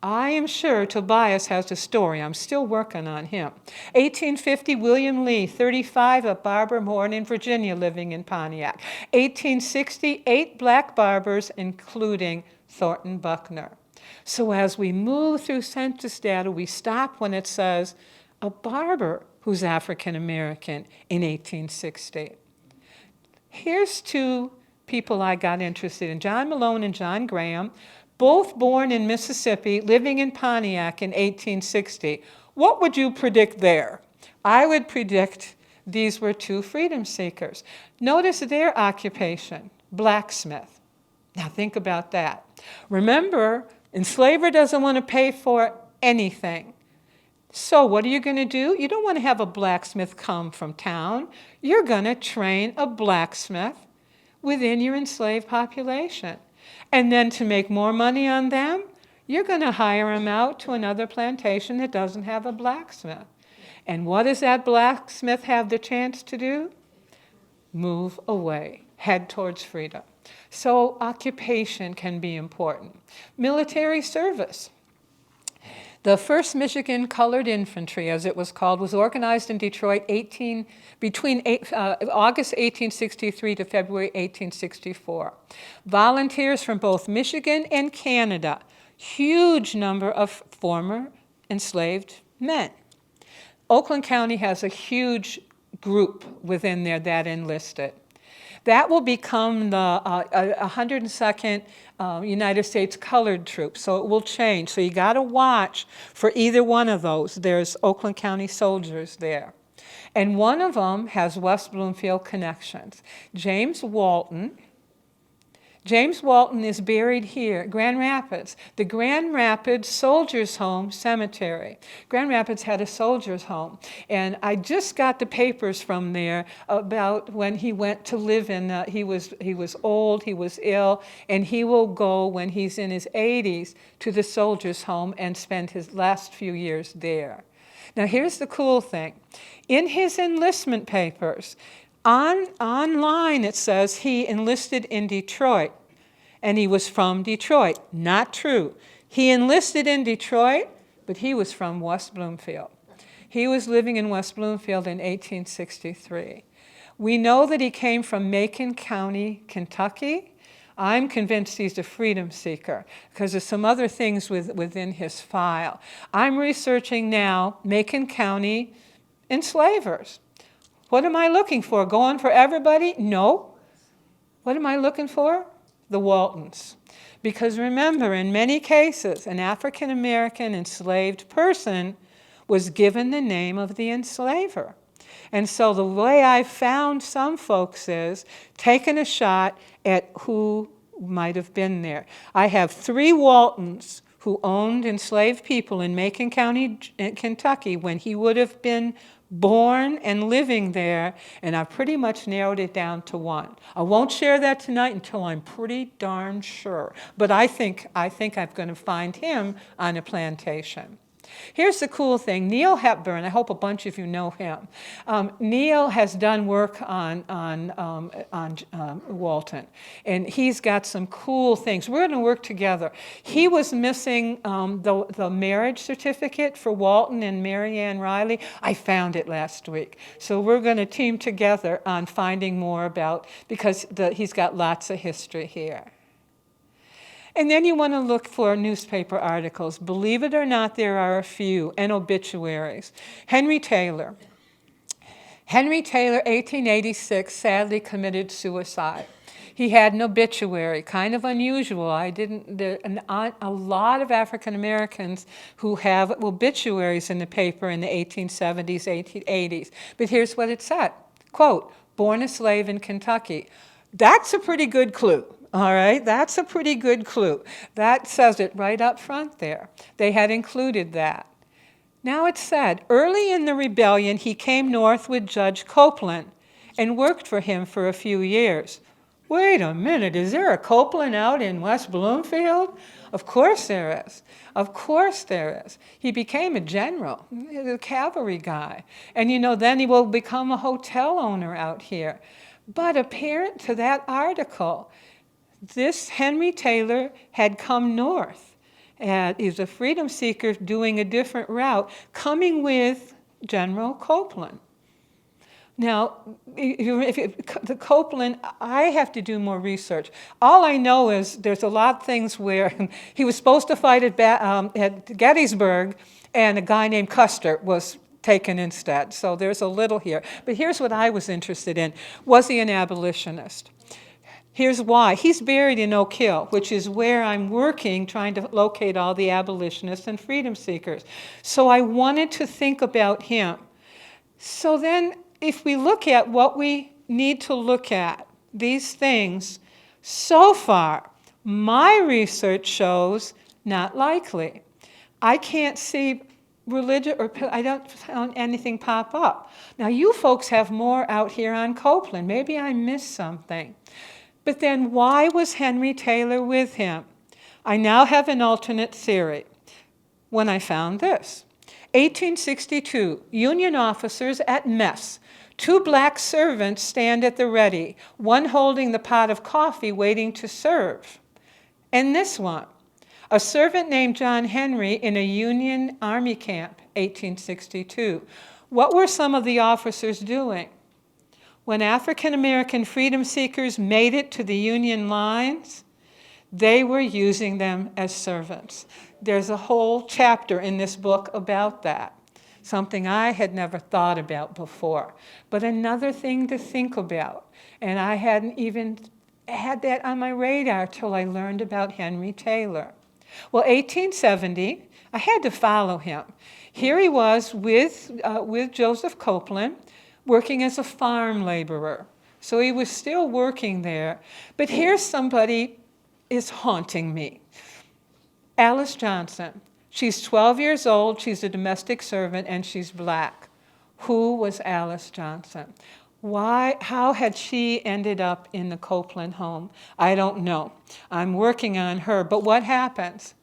S1: I am sure Tobias has a story. I'm still working on him. 1850, William Lee, 35, a barber born in Virginia, living in Pontiac. 1860, 8 black barbers, including Thornton Buckner. So as we move through census data, we stop when it says a barber who's African American in 1860. Here's 2 people I got interested in, John Malone and John Graham, both born in Mississippi, living in Pontiac in 1860. What would you predict there? I would predict these were 2 freedom seekers. Notice their occupation, blacksmith. Now think about that. Remember, enslaver doesn't want to pay for anything. So what are you going to do? You don't want to have a blacksmith come from town. You're going to train a blacksmith within your enslaved population. And then to make more money on them, you're going to hire them out to another plantation that doesn't have a blacksmith. And what does that blacksmith have the chance to do? Move away, head towards freedom. So occupation can be important. Military service. The 1st Michigan Colored Infantry, as it was called, was organized in Detroit between August 1863 to February 1864. Volunteers from both Michigan and Canada, huge number of former enslaved men. Oakland County has a huge group within there that enlisted. That will become the 102nd United States Colored Troops, so it will change. So you got to watch for either one of those. There's Oakland County soldiers there. And one of them has West Bloomfield connections. James Walton is buried here, Grand Rapids, the Grand Rapids Soldiers Home Cemetery. Grand Rapids had a soldiers home, and I just got the papers from there about when he went to live in, he was old, he was ill, and he will go when he's in his 80s to the soldiers home and spend his last few years there. Now here's the cool thing. In his enlistment papers, online it says he enlisted in Detroit, and he was from Detroit. Not true. He enlisted in Detroit, but he was from West Bloomfield. He was living in West Bloomfield in 1863. We know that he came from Macon County, Kentucky. I'm convinced he's a freedom seeker because there's some other things within his file. I'm researching now Macon County enslavers. What am I looking for? Going for everybody? No. What am I looking for? The Waltons. Because remember, in many cases, an African American enslaved person was given the name of the enslaver. And so the way I found some folks is taking a shot at who might have been there. I have 3 Waltons who owned enslaved people in Macon County, Kentucky, when he would have been born and living there, and I've pretty much narrowed it down to 1. I won't share that tonight until I'm pretty darn sure, but I think I'm going to find him on a plantation. Here's the cool thing. Neil Hepburn, I hope a bunch of you know him. Neil has done work on Walton, and he's got some cool things. We're going to work together. He was missing the marriage certificate for Walton and Mary Ann Riley. I found it last week. So we're going to team together on finding more about, because he's got lots of history here. And then you want to look for newspaper articles. Believe it or not, there are a few, and obituaries. Henry Taylor. Henry Taylor, 1886, sadly committed suicide. He had an obituary, kind of unusual. A lot of African Americans who have obituaries in the paper in the 1870s, 1880s. But here's what it said, quote, born a slave in Kentucky. That's a pretty good clue. All right, that's a pretty good clue. That says it right up front there. They had included that. Now it said, early in the rebellion, he came north with Judge Copeland and worked for him for a few years. Wait a minute, is there a Copeland out in West Bloomfield? Of course there is. Of course there is. He became a general, a cavalry guy. And then he will become a hotel owner out here. But apparent to that article, this Henry Taylor had come north. And he's a freedom seeker doing a different route, coming with General Copeland. Now, the Copeland, I have to do more research. All I know is there's a lot of things where he was supposed to fight at Gettysburg, and a guy named Custer was taken instead. So there's a little here. But here's what I was interested in. Was he an abolitionist? Here's why. He's buried in Oak Hill, which is where I'm working, trying to locate all the abolitionists and freedom seekers. So I wanted to think about him. So then, if we look at what we need to look at, these things, so far, my research shows not likely. I can't see religion, or I don't find anything pop up. Now, you folks have more out here on Copeland. Maybe I missed something. But then why was Henry Taylor with him? I now have an alternate theory when I found this. 1862, Union officers at mess. 2 black servants stand at the ready, one holding the pot of coffee waiting to serve. And this one, a servant named John Henry in a Union Army camp, 1862. What were some of the officers doing? When African American freedom seekers made it to the Union lines, they were using them as servants. There's a whole chapter in this book about that, something I had never thought about before, but another thing to think about. And I hadn't even had that on my radar till I learned about Henry Taylor. Well, 1870, I had to follow him. Here he was with Joseph Copeland, working as a farm laborer. So he was still working there. But here's somebody is haunting me. Alice Johnson. She's 12 years old, she's a domestic servant, and she's black. Who was Alice Johnson? How had she ended up in the Copeland home? I don't know. I'm working on her. But what happens?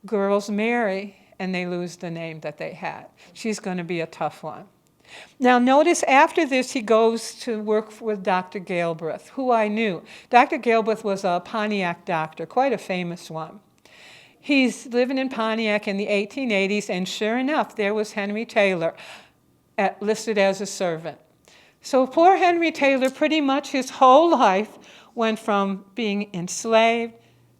S1: Girls marry, and they lose the name that they had. She's going to be a tough one. Now notice after this he goes to work with Dr. Galbraith, who I knew. Dr. Galbraith was a Pontiac doctor, quite a famous one. He's living in Pontiac in the 1880s, and sure enough, there was Henry Taylor listed as a servant. So poor Henry Taylor, pretty much his whole life went from being enslaved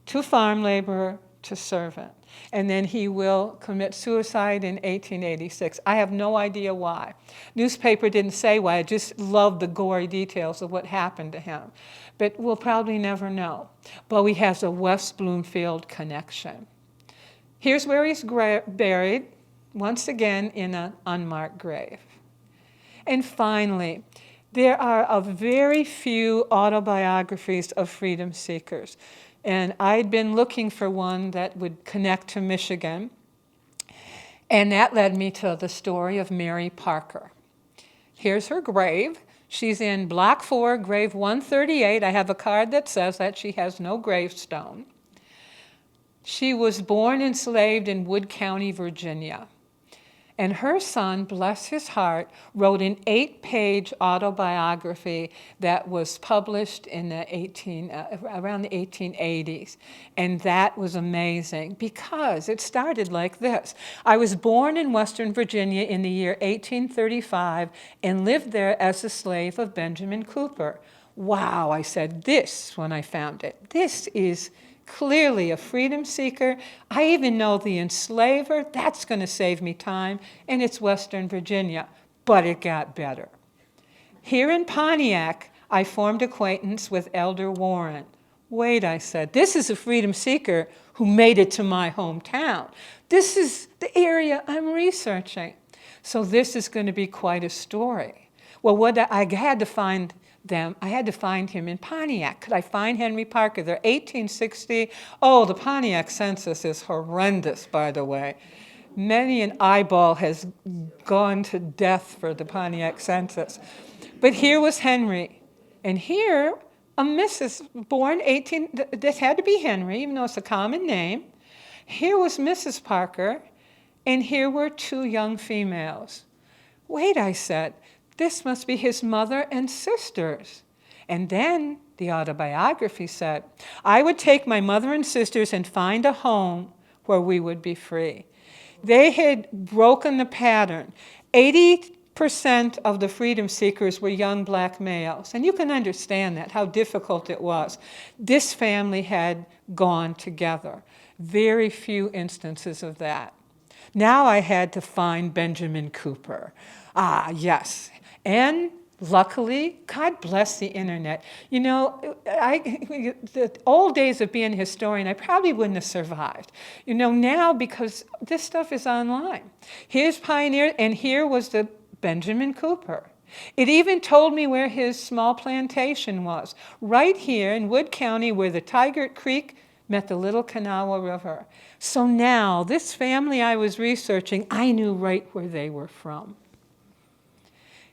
S1: to farm laborer to servant. And then he will commit suicide in 1886. I have no idea why. Newspaper didn't say why. I just love the gory details of what happened to him. But we'll probably never know. But he has a West Bloomfield connection. Here's where he's buried, once again in an unmarked grave. And finally, there are a very few autobiographies of freedom seekers. And I'd been looking for one that would connect to Michigan. And that led me to the story of Mary Parker. Here's her grave. She's in Block 4, grave 138. I have a card that says that she has no gravestone. She was born enslaved in Wood County, Virginia. And her son, bless his heart, wrote an 8-page autobiography that was published in the around the 1880s. And that was amazing because it started like this. I was born in Western Virginia in the year 1835 and lived there as a slave of Benjamin Cooper. Wow, I said this when I found it. This is clearly a freedom seeker. I even know the enslaver. That's going to save me time. And it's Western Virginia. But it got better. Here in Pontiac, I formed acquaintance with Elder Warren. Wait, I said, this is a freedom seeker who made it to my hometown. This is the area I'm researching. So this is going to be quite a story. Well, I had to find him in Pontiac. Could I find Henry Parker there? 1860. Oh, the Pontiac census is horrendous, by the way. Many an eyeball has gone to death for the Pontiac census. But here was Henry. And here, a Mrs. born this had to be Henry, even though it's a common name. Here was Mrs. Parker, and here were 2 young females. Wait, I said, this must be his mother and sisters. And then the autobiography said, I would take my mother and sisters and find a home where we would be free. They had broken the pattern. 80% of the freedom seekers were young black males. And you can understand that, how difficult it was. This family had gone together. Very few instances of that. Now I had to find Benjamin Cooper. Ah, yes. And luckily, God bless the internet. You know, the old days of being a historian, I probably wouldn't have survived. You know, now because this stuff is online. Here's Pioneer, and here was the Benjamin Cooper. It even told me where his small plantation was, right here in Wood County where the Tigert Creek met the Little Kanawha River. So now, this family I was researching, I knew right where they were from.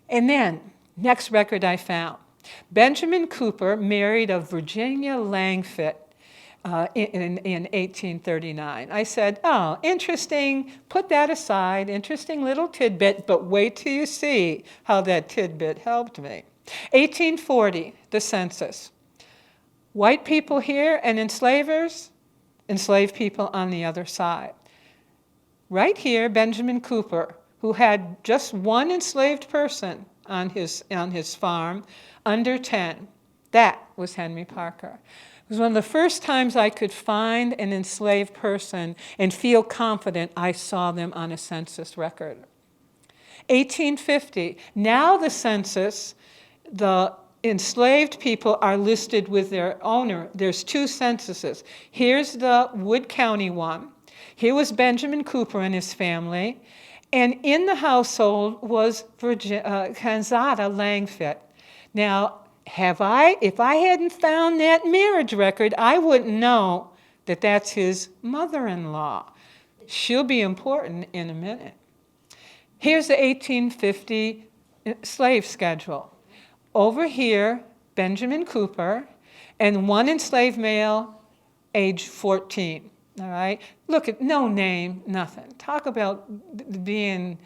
S1: And then, next record I found. Benjamin Cooper married a Virginia Langfit in 1839. I said, oh, interesting, put that aside, interesting little tidbit, but wait till you see how that tidbit helped me. 1840, the census. White people here and enslavers, enslaved people on the other side. Right here, Benjamin Cooper, who had just one enslaved person on his farm, under 10. That was Henry Parker. It was one of the first times I could find an enslaved person and feel confident I saw them on a census record. 1850, now the census, the enslaved people are listed with their owner. There's 2 censuses. Here's the Wood County one. Here was Benjamin Cooper and his family. And in the household was Kanzada Langfit. Now, if I hadn't found that marriage record, I wouldn't know that that's his mother-in-law. She'll be important in a minute. Here's the 1850 slave schedule. Over here, Benjamin Cooper, and one enslaved male, age 14. All right? Look at no name, nothing. Talk about being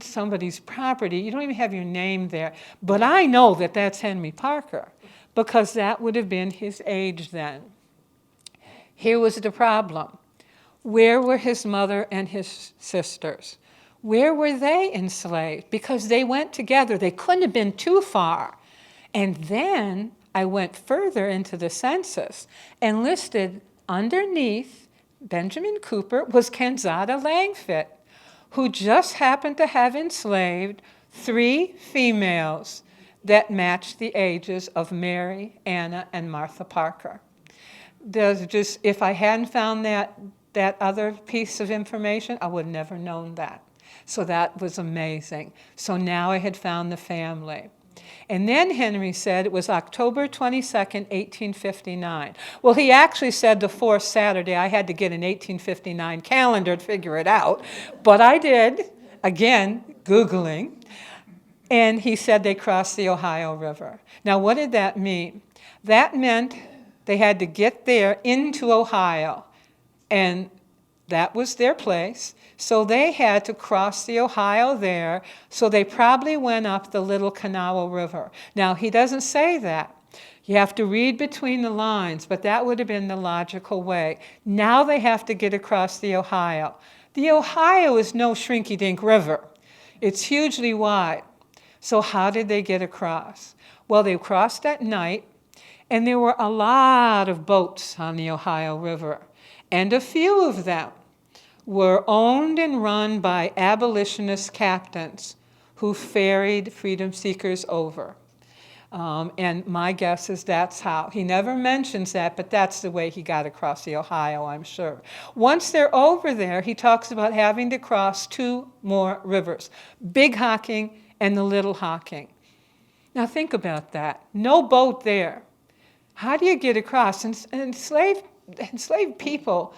S1: somebody's property. You don't even have your name there. But I know that that's Henry Parker because that would have been his age then. Here was the problem. Where were his mother and his sisters? Where were they enslaved? Because they went together. They couldn't have been too far. And then I went further into the census and listed underneath Benjamin Cooper was Kanzada Langfit, who just happened to have enslaved 3 females that matched the ages of Mary, Anna, and Martha Parker. If I hadn't found that other piece of information, I would have never known that. So that was amazing. So now I had found the family. And then Henry said it was October 22nd, 1859. Well, he actually said the 4th Saturday. I had to get an 1859 calendar to figure it out. But I did, again, Googling. And he said they crossed the Ohio River. Now, what did that mean? That meant they had to get there into Ohio. And That was their place. So they had to cross the Ohio there. So they probably went up the Little Kanawha River. Now, he doesn't say that. You have to read between the lines, but that would have been the logical way. Now they have to get across the Ohio. The Ohio is no shrinky-dink river. It's hugely wide. So how did they get across? Well, they crossed at night, and there were a lot of boats on the Ohio River, and a few of them were owned and run by abolitionist captains who ferried freedom seekers over. And my guess is that's how. He never mentions that, but that's the way he got across the Ohio, I'm sure. Once they're over there, he talks about having to cross 2 more rivers, Big Hocking and the Little Hocking. Now think about that. No boat there. How do you get across? And enslaved people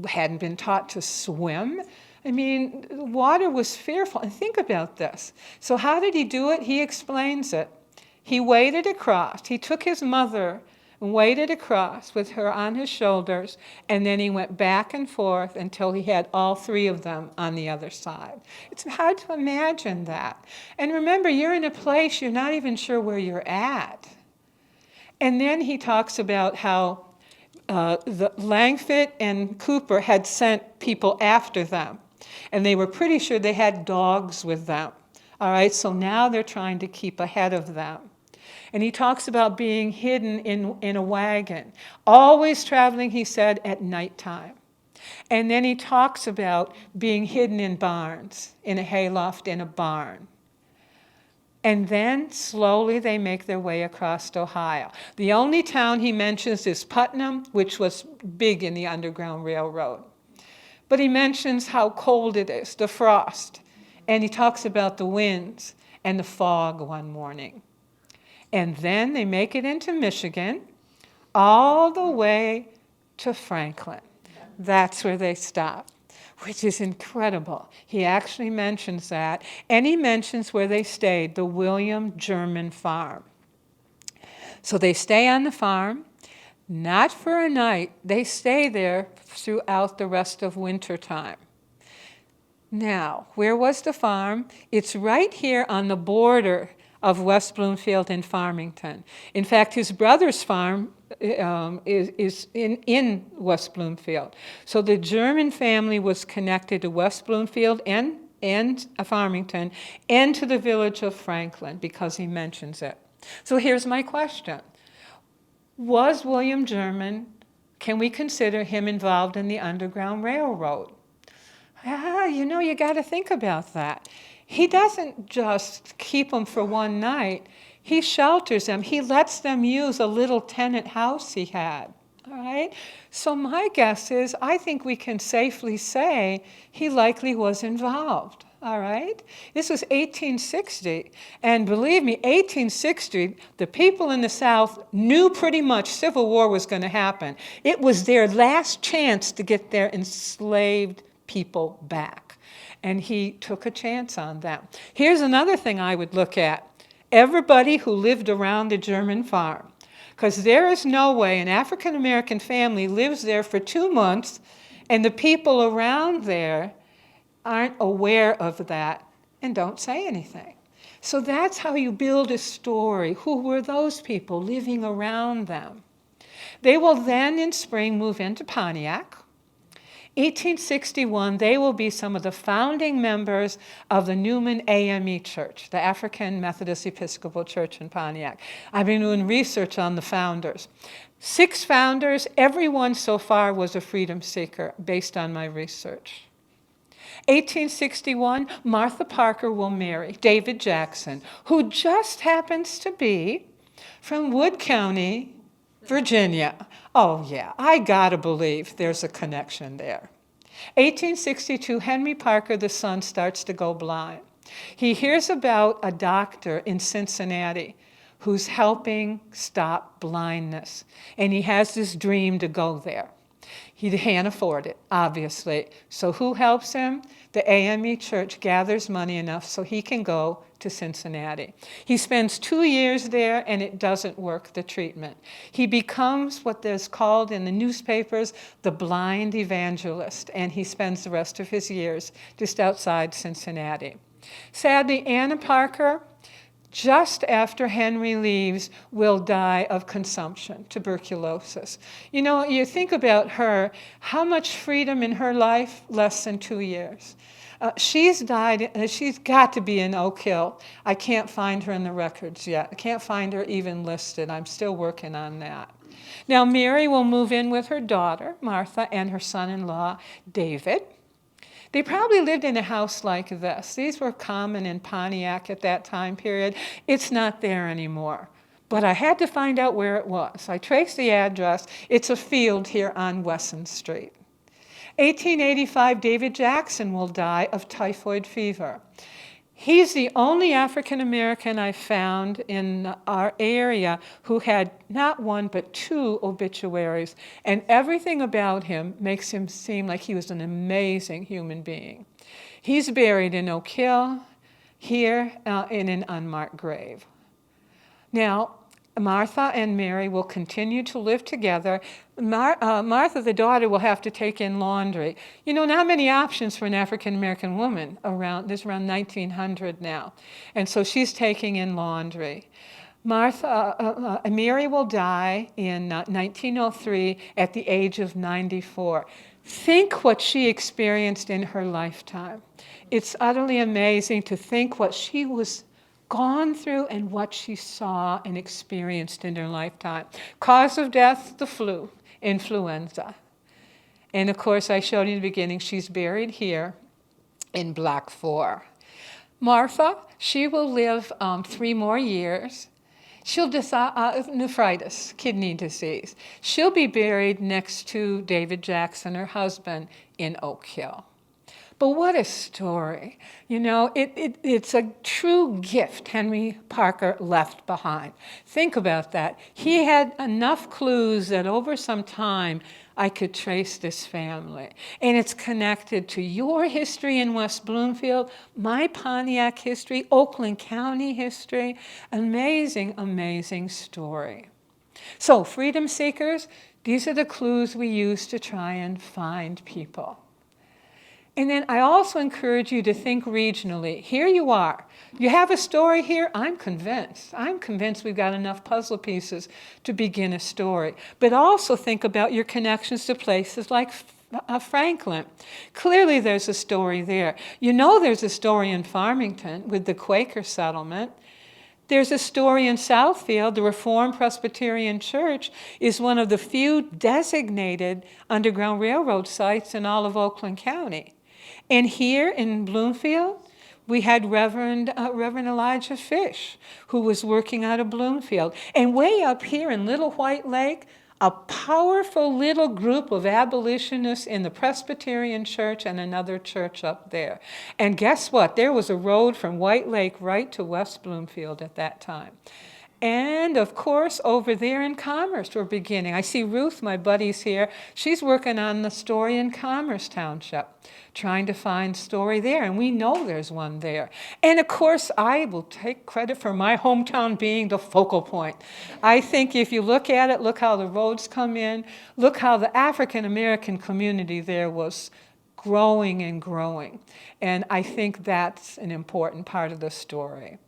S1: hadn't been taught to swim. I mean, the water was fearful. And think about this. So how did he do it? He explains it. He waded across. He took his mother and waded across with her on his shoulders, and then he went back and forth until he had all 3 of them on the other side. It's hard to imagine that. And remember, you're in a place you're not even sure where you're at. And then he talks about how the Langford and Cooper had sent people after them, and they were pretty sure they had dogs with them. All right, so now they're trying to keep ahead of them. And he talks about being hidden in a wagon, always traveling, he said, at nighttime. And then he talks about being hidden in barns, in a hayloft in a barn. And then slowly they make their way across Ohio. The only town he mentions is Putnam, which was big in the Underground Railroad. But he mentions how cold it is, the frost. And he talks about the winds and the fog one morning. And then they make it into Michigan, all the way to Franklin. That's where they stop, which is incredible. He actually mentions that. And he mentions where they stayed, the William German Farm. So they stay on the farm, not for a night. They stay there throughout the rest of winter time. Now, where was the farm? It's right here on the border of West Bloomfield and Farmington. In fact, his brother's farm is in West Bloomfield. So the German family was connected to West Bloomfield and Farmington and to the village of Franklin because he mentions it. So here's my question. Was William German, can we consider him involved in the Underground Railroad? You got to think about that. He doesn't just keep them for one night. He shelters them. He lets them use a little tenant house he had. All right? So my guess is, I think we can safely say he likely was involved. All right? This was 1860. And believe me, 1860, the people in the South knew pretty much Civil War was going to happen. It was their last chance to get their enslaved people back. And he took a chance on them. Here's another thing I would look at. Everybody who lived around the German farm. Because there is no way an African-American family lives there for 2 months and the people around there aren't aware of that and don't say anything. So that's how you build a story. Who were those people living around them? They will then in spring move into Pontiac. 1861, they will be some of the founding members of the Newman AME Church, the African Methodist Episcopal Church in Pontiac. I've been doing research on the founders. 6 founders, everyone so far was a freedom seeker based on my research. 1861, Martha Parker will marry David Jackson, who just happens to be from Wood County, Virginia. Oh yeah, I gotta believe there's a connection there. 1862, Henry Parker, the son, starts to go blind. He hears about a doctor in Cincinnati who's helping stop blindness, and he has this dream to go there. He can't afford it, obviously. So who helps him? The AME Church gathers money enough so he can go to Cincinnati. He spends 2 years there, and it doesn't work, the treatment. He becomes what is called in the newspapers the blind evangelist, and he spends the rest of his years just outside Cincinnati. Sadly, Anna Parker, just after Henry leaves, will die of consumption, tuberculosis. You know, you think about her, how much freedom in her life? Less than 2 years. She's died, she's got to be in Oak Hill. I can't find her in the records yet. I can't find her even listed. I'm still working on that. Now, Mary will move in with her daughter, Martha, and her son-in-law, David. They probably lived in a house like this. These were common in Pontiac at that time period. It's not there anymore. But I had to find out where it was. I traced the address. It's a field here on Wesson Street. 1885, David Jackson will die of typhoid fever. He's the only African American I found in our area who had not one but 2 obituaries, and everything about him makes him seem like he was an amazing human being. He's buried in Oak Hill, here in an unmarked grave. Now, Martha and Mary will continue to live together. Martha, the daughter, will have to take in laundry. You know, not many options for an African-American woman around 1900 now. And so she's taking in laundry. Mary will die in 1903 at the age of 94. Think what she experienced in her lifetime. It's utterly amazing to think what she was gone through and what she saw and experienced in her lifetime. Cause of death, the flu, influenza. And of course, I showed you in the beginning, she's buried here in Block 4. Martha, she will live 3 more years. She'll nephritis, kidney disease. She'll be buried next to David Jackson, her husband, in Oak Hill. But what a story. You know, it's a true gift Henry Parker left behind. Think about that. He had enough clues that over some time I could trace this family. And it's connected to your history in West Bloomfield, my Pontiac history, Oakland County history. Amazing, amazing story. So, freedom seekers, these are the clues we use to try and find people. And then I also encourage you to think regionally. Here you are. You have a story here. I'm convinced we've got enough puzzle pieces to begin a story. But also think about your connections to places like Franklin. Clearly there's a story there. You know there's a story in Farmington with the Quaker settlement. There's a story in Southfield. The Reformed Presbyterian Church is one of the few designated Underground Railroad sites in all of Oakland County. And here in Bloomfield, we had Reverend Elijah Fish, who was working out of Bloomfield. And way up here in Little White Lake, a powerful little group of abolitionists in the Presbyterian Church and another church up there. And guess what? There was a road from White Lake right to West Bloomfield at that time. And, of course, over there in Commerce, we're beginning. I see Ruth, my buddy's here. She's working on the story in Commerce Township, trying to find story there, and we know there's one there. And, of course, I will take credit for my hometown being the focal point. I think if you look at it, look how the roads come in, look how the African-American community there was growing and growing. And I think that's an important part of the story.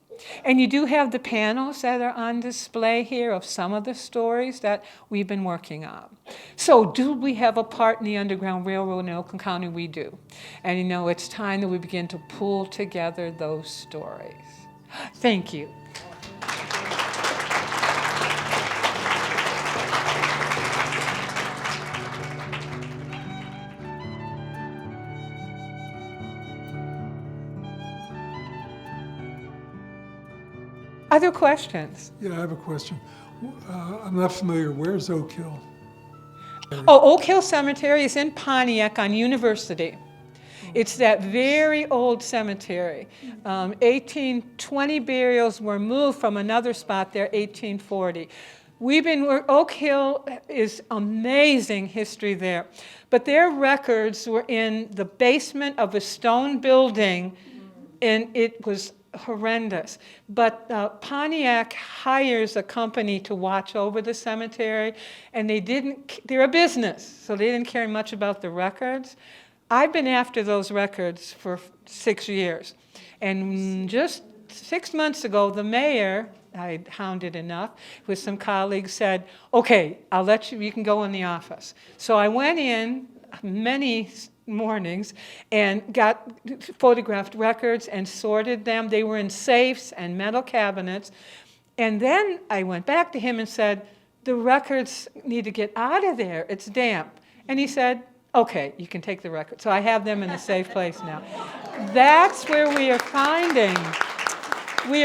S1: And you do have the panels that are on display here of some of the stories that we've been working on. So do we have a part in the Underground Railroad in Oakland County? We do. And you know, it's time that we begin to pull together those stories. Thank you. Other questions?
S2: Yeah, I have a question. I'm not familiar. Where's Oak Hill?
S1: Oh, Oak Hill Cemetery is in Pontiac on University. It's that very old cemetery. 1820 burials were moved from another spot there, 1840. Oak Hill is amazing history there, but their records were in the basement of a stone building, and it was horrendous. But Pontiac hires a company to watch over the cemetery, and they're a business, so they didn't care much about the records. I've been after those records for 6 years, and just 6 months ago, the mayor, I hounded enough, with some colleagues said, okay, I'll let you can go in the office. So I went in many mornings and photographed records and sorted them. They were in safes and metal cabinets. And then I went back to him and said, the records need to get out of there. It's damp. And he said, okay, you can take the records. So I have them in a safe place now. That's where we are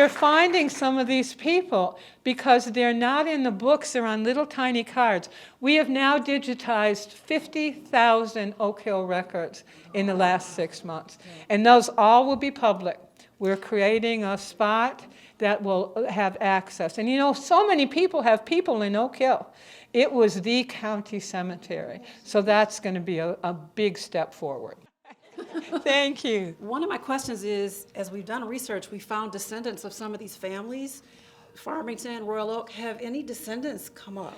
S1: finding some of these people because they're not in the books, they're on little tiny cards. We have now digitized 50,000 Oak Hill records in the last 6 months, and those all will be public. We're creating a spot that will have access. And you know, so many people have people in Oak Hill. It was the county cemetery, so that's going to be a big step forward. Thank you.
S3: One of my questions is, as we've done research, we found descendants of some of these families, Farmington, Royal Oak. Have any descendants come up?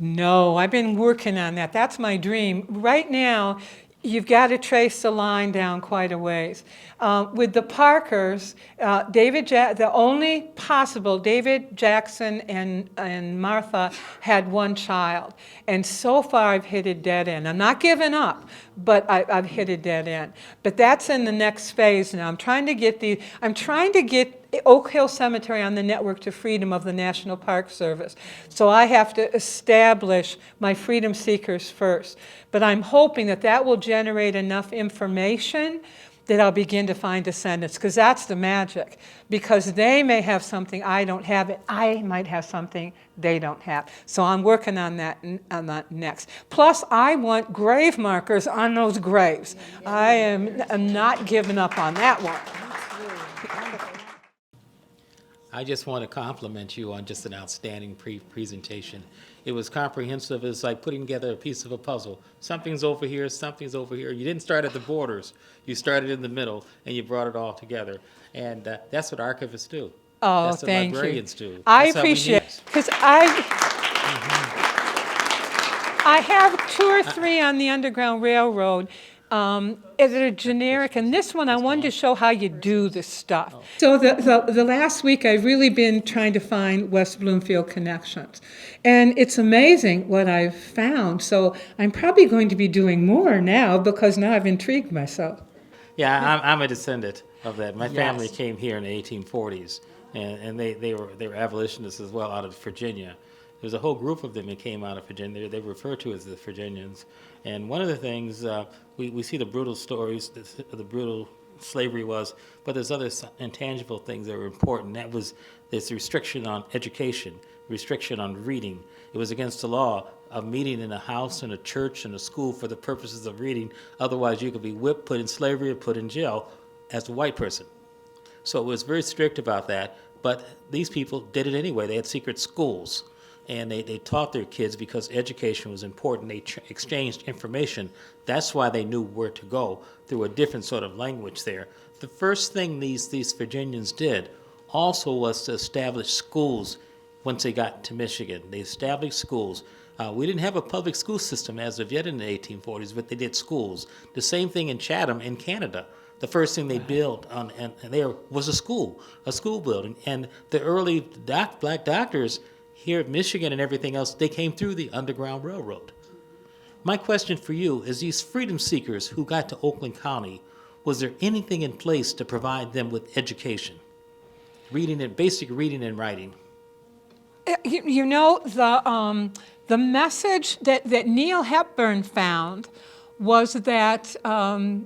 S1: No, I've been working on that. That's my dream. Right now, you've got to trace the line down quite a ways. With the Parkers, David Jackson and Martha had one child. And so far I've hit a dead end. I'm not giving up, but I've hit a dead end. But that's in the next phase now. I'm trying to get Oak Hill Cemetery on the network to Freedom of the National Park Service. So I have to establish my freedom seekers first. But I'm hoping that will generate enough information that I'll begin to find descendants, because that's the magic. Because they may have something I don't have, and I might have something they don't have. So I'm working on that next. Plus, I want grave markers on those graves. I'm not giving up on that one.
S4: I just want to compliment you on just an outstanding presentation. It was comprehensive. It's like putting together a piece of a puzzle. Something's over here, something's over here. You didn't start at the borders. You started in the middle, and you brought it all together. And that's what archivists do.
S1: Oh,
S4: that's what
S1: thank
S4: librarians
S1: you.
S4: do.
S1: I
S4: That's how we
S1: appreciate
S4: need
S1: it. Because I have 2 or 3 on the Underground Railroad that are generic, and this one I wanted to show how you do this stuff. So the last week I've really been trying to find West Bloomfield connections, and it's amazing what I've found. So I'm probably going to be doing more now because now I've intrigued myself.
S4: Yeah, I'm a descendant of that. My family
S1: Yes.
S4: came here in the 1840s, and they were abolitionists as well out of Virginia. There's a whole group of them that came out of Virginia. They were referred to as the Virginians. And one of the things, we see the brutal stories, the brutal slavery was, but there's other intangible things that were important. That was this restriction on education, restriction on reading. It was against the law of meeting in a house, in a church, in a school for the purposes of reading. Otherwise, you could be whipped, put in slavery, or put in jail as a white person. So it was very strict about that. But these people did it anyway. They had secret schools. And they taught their kids because education was important. They exchanged information. That's why they knew where to go through a different sort of language there. The first thing these Virginians did also was to establish schools once they got to Michigan. They established schools. We didn't have a public school system as of yet in the 1840s, but they did schools. The same thing in Chatham in Canada. The first thing they built and there was a school building. And the early black doctors here at Michigan and everything else, they came through the Underground Railroad. My question for you is, these freedom seekers who got to Oakland County, was there anything in place to provide them with education? Basic reading and writing.
S1: You know, the message that Neil Hepburn found was that a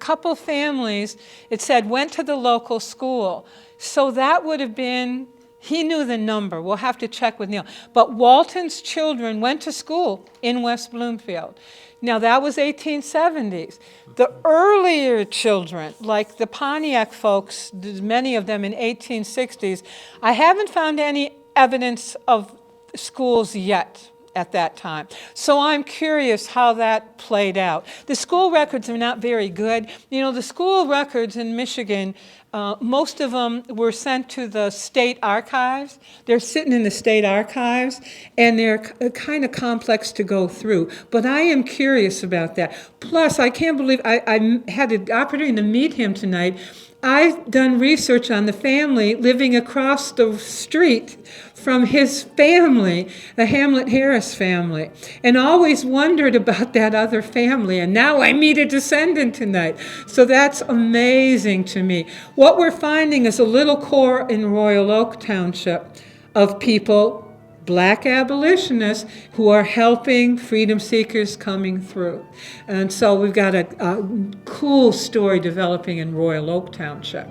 S1: couple families, it said, went to the local school. So that would have been, he knew the number. We'll have to check with Neil. But Walton's children went to school in West Bloomfield. Now, that was 1870s. The earlier children, like the Pontiac folks, many of them in 1860s, I haven't found any evidence of schools yet at that time. So I'm curious how that played out. The school records are not very good. You know, the school records in Michigan, most of them were sent to the state archives. They're sitting in the state archives, and they're kind of complex to go through. But I am curious about that. Plus, I can't believe I had the opportunity to meet him tonight. I've done research on the family living across the street from his family, the Hamlet Harris family, and always wondered about that other family. And now I meet a descendant tonight. So that's amazing to me. What we're finding is a little core in Royal Oak Township of people, Black abolitionists, who are helping freedom seekers coming through. And so we've got a cool story developing in Royal Oak Township.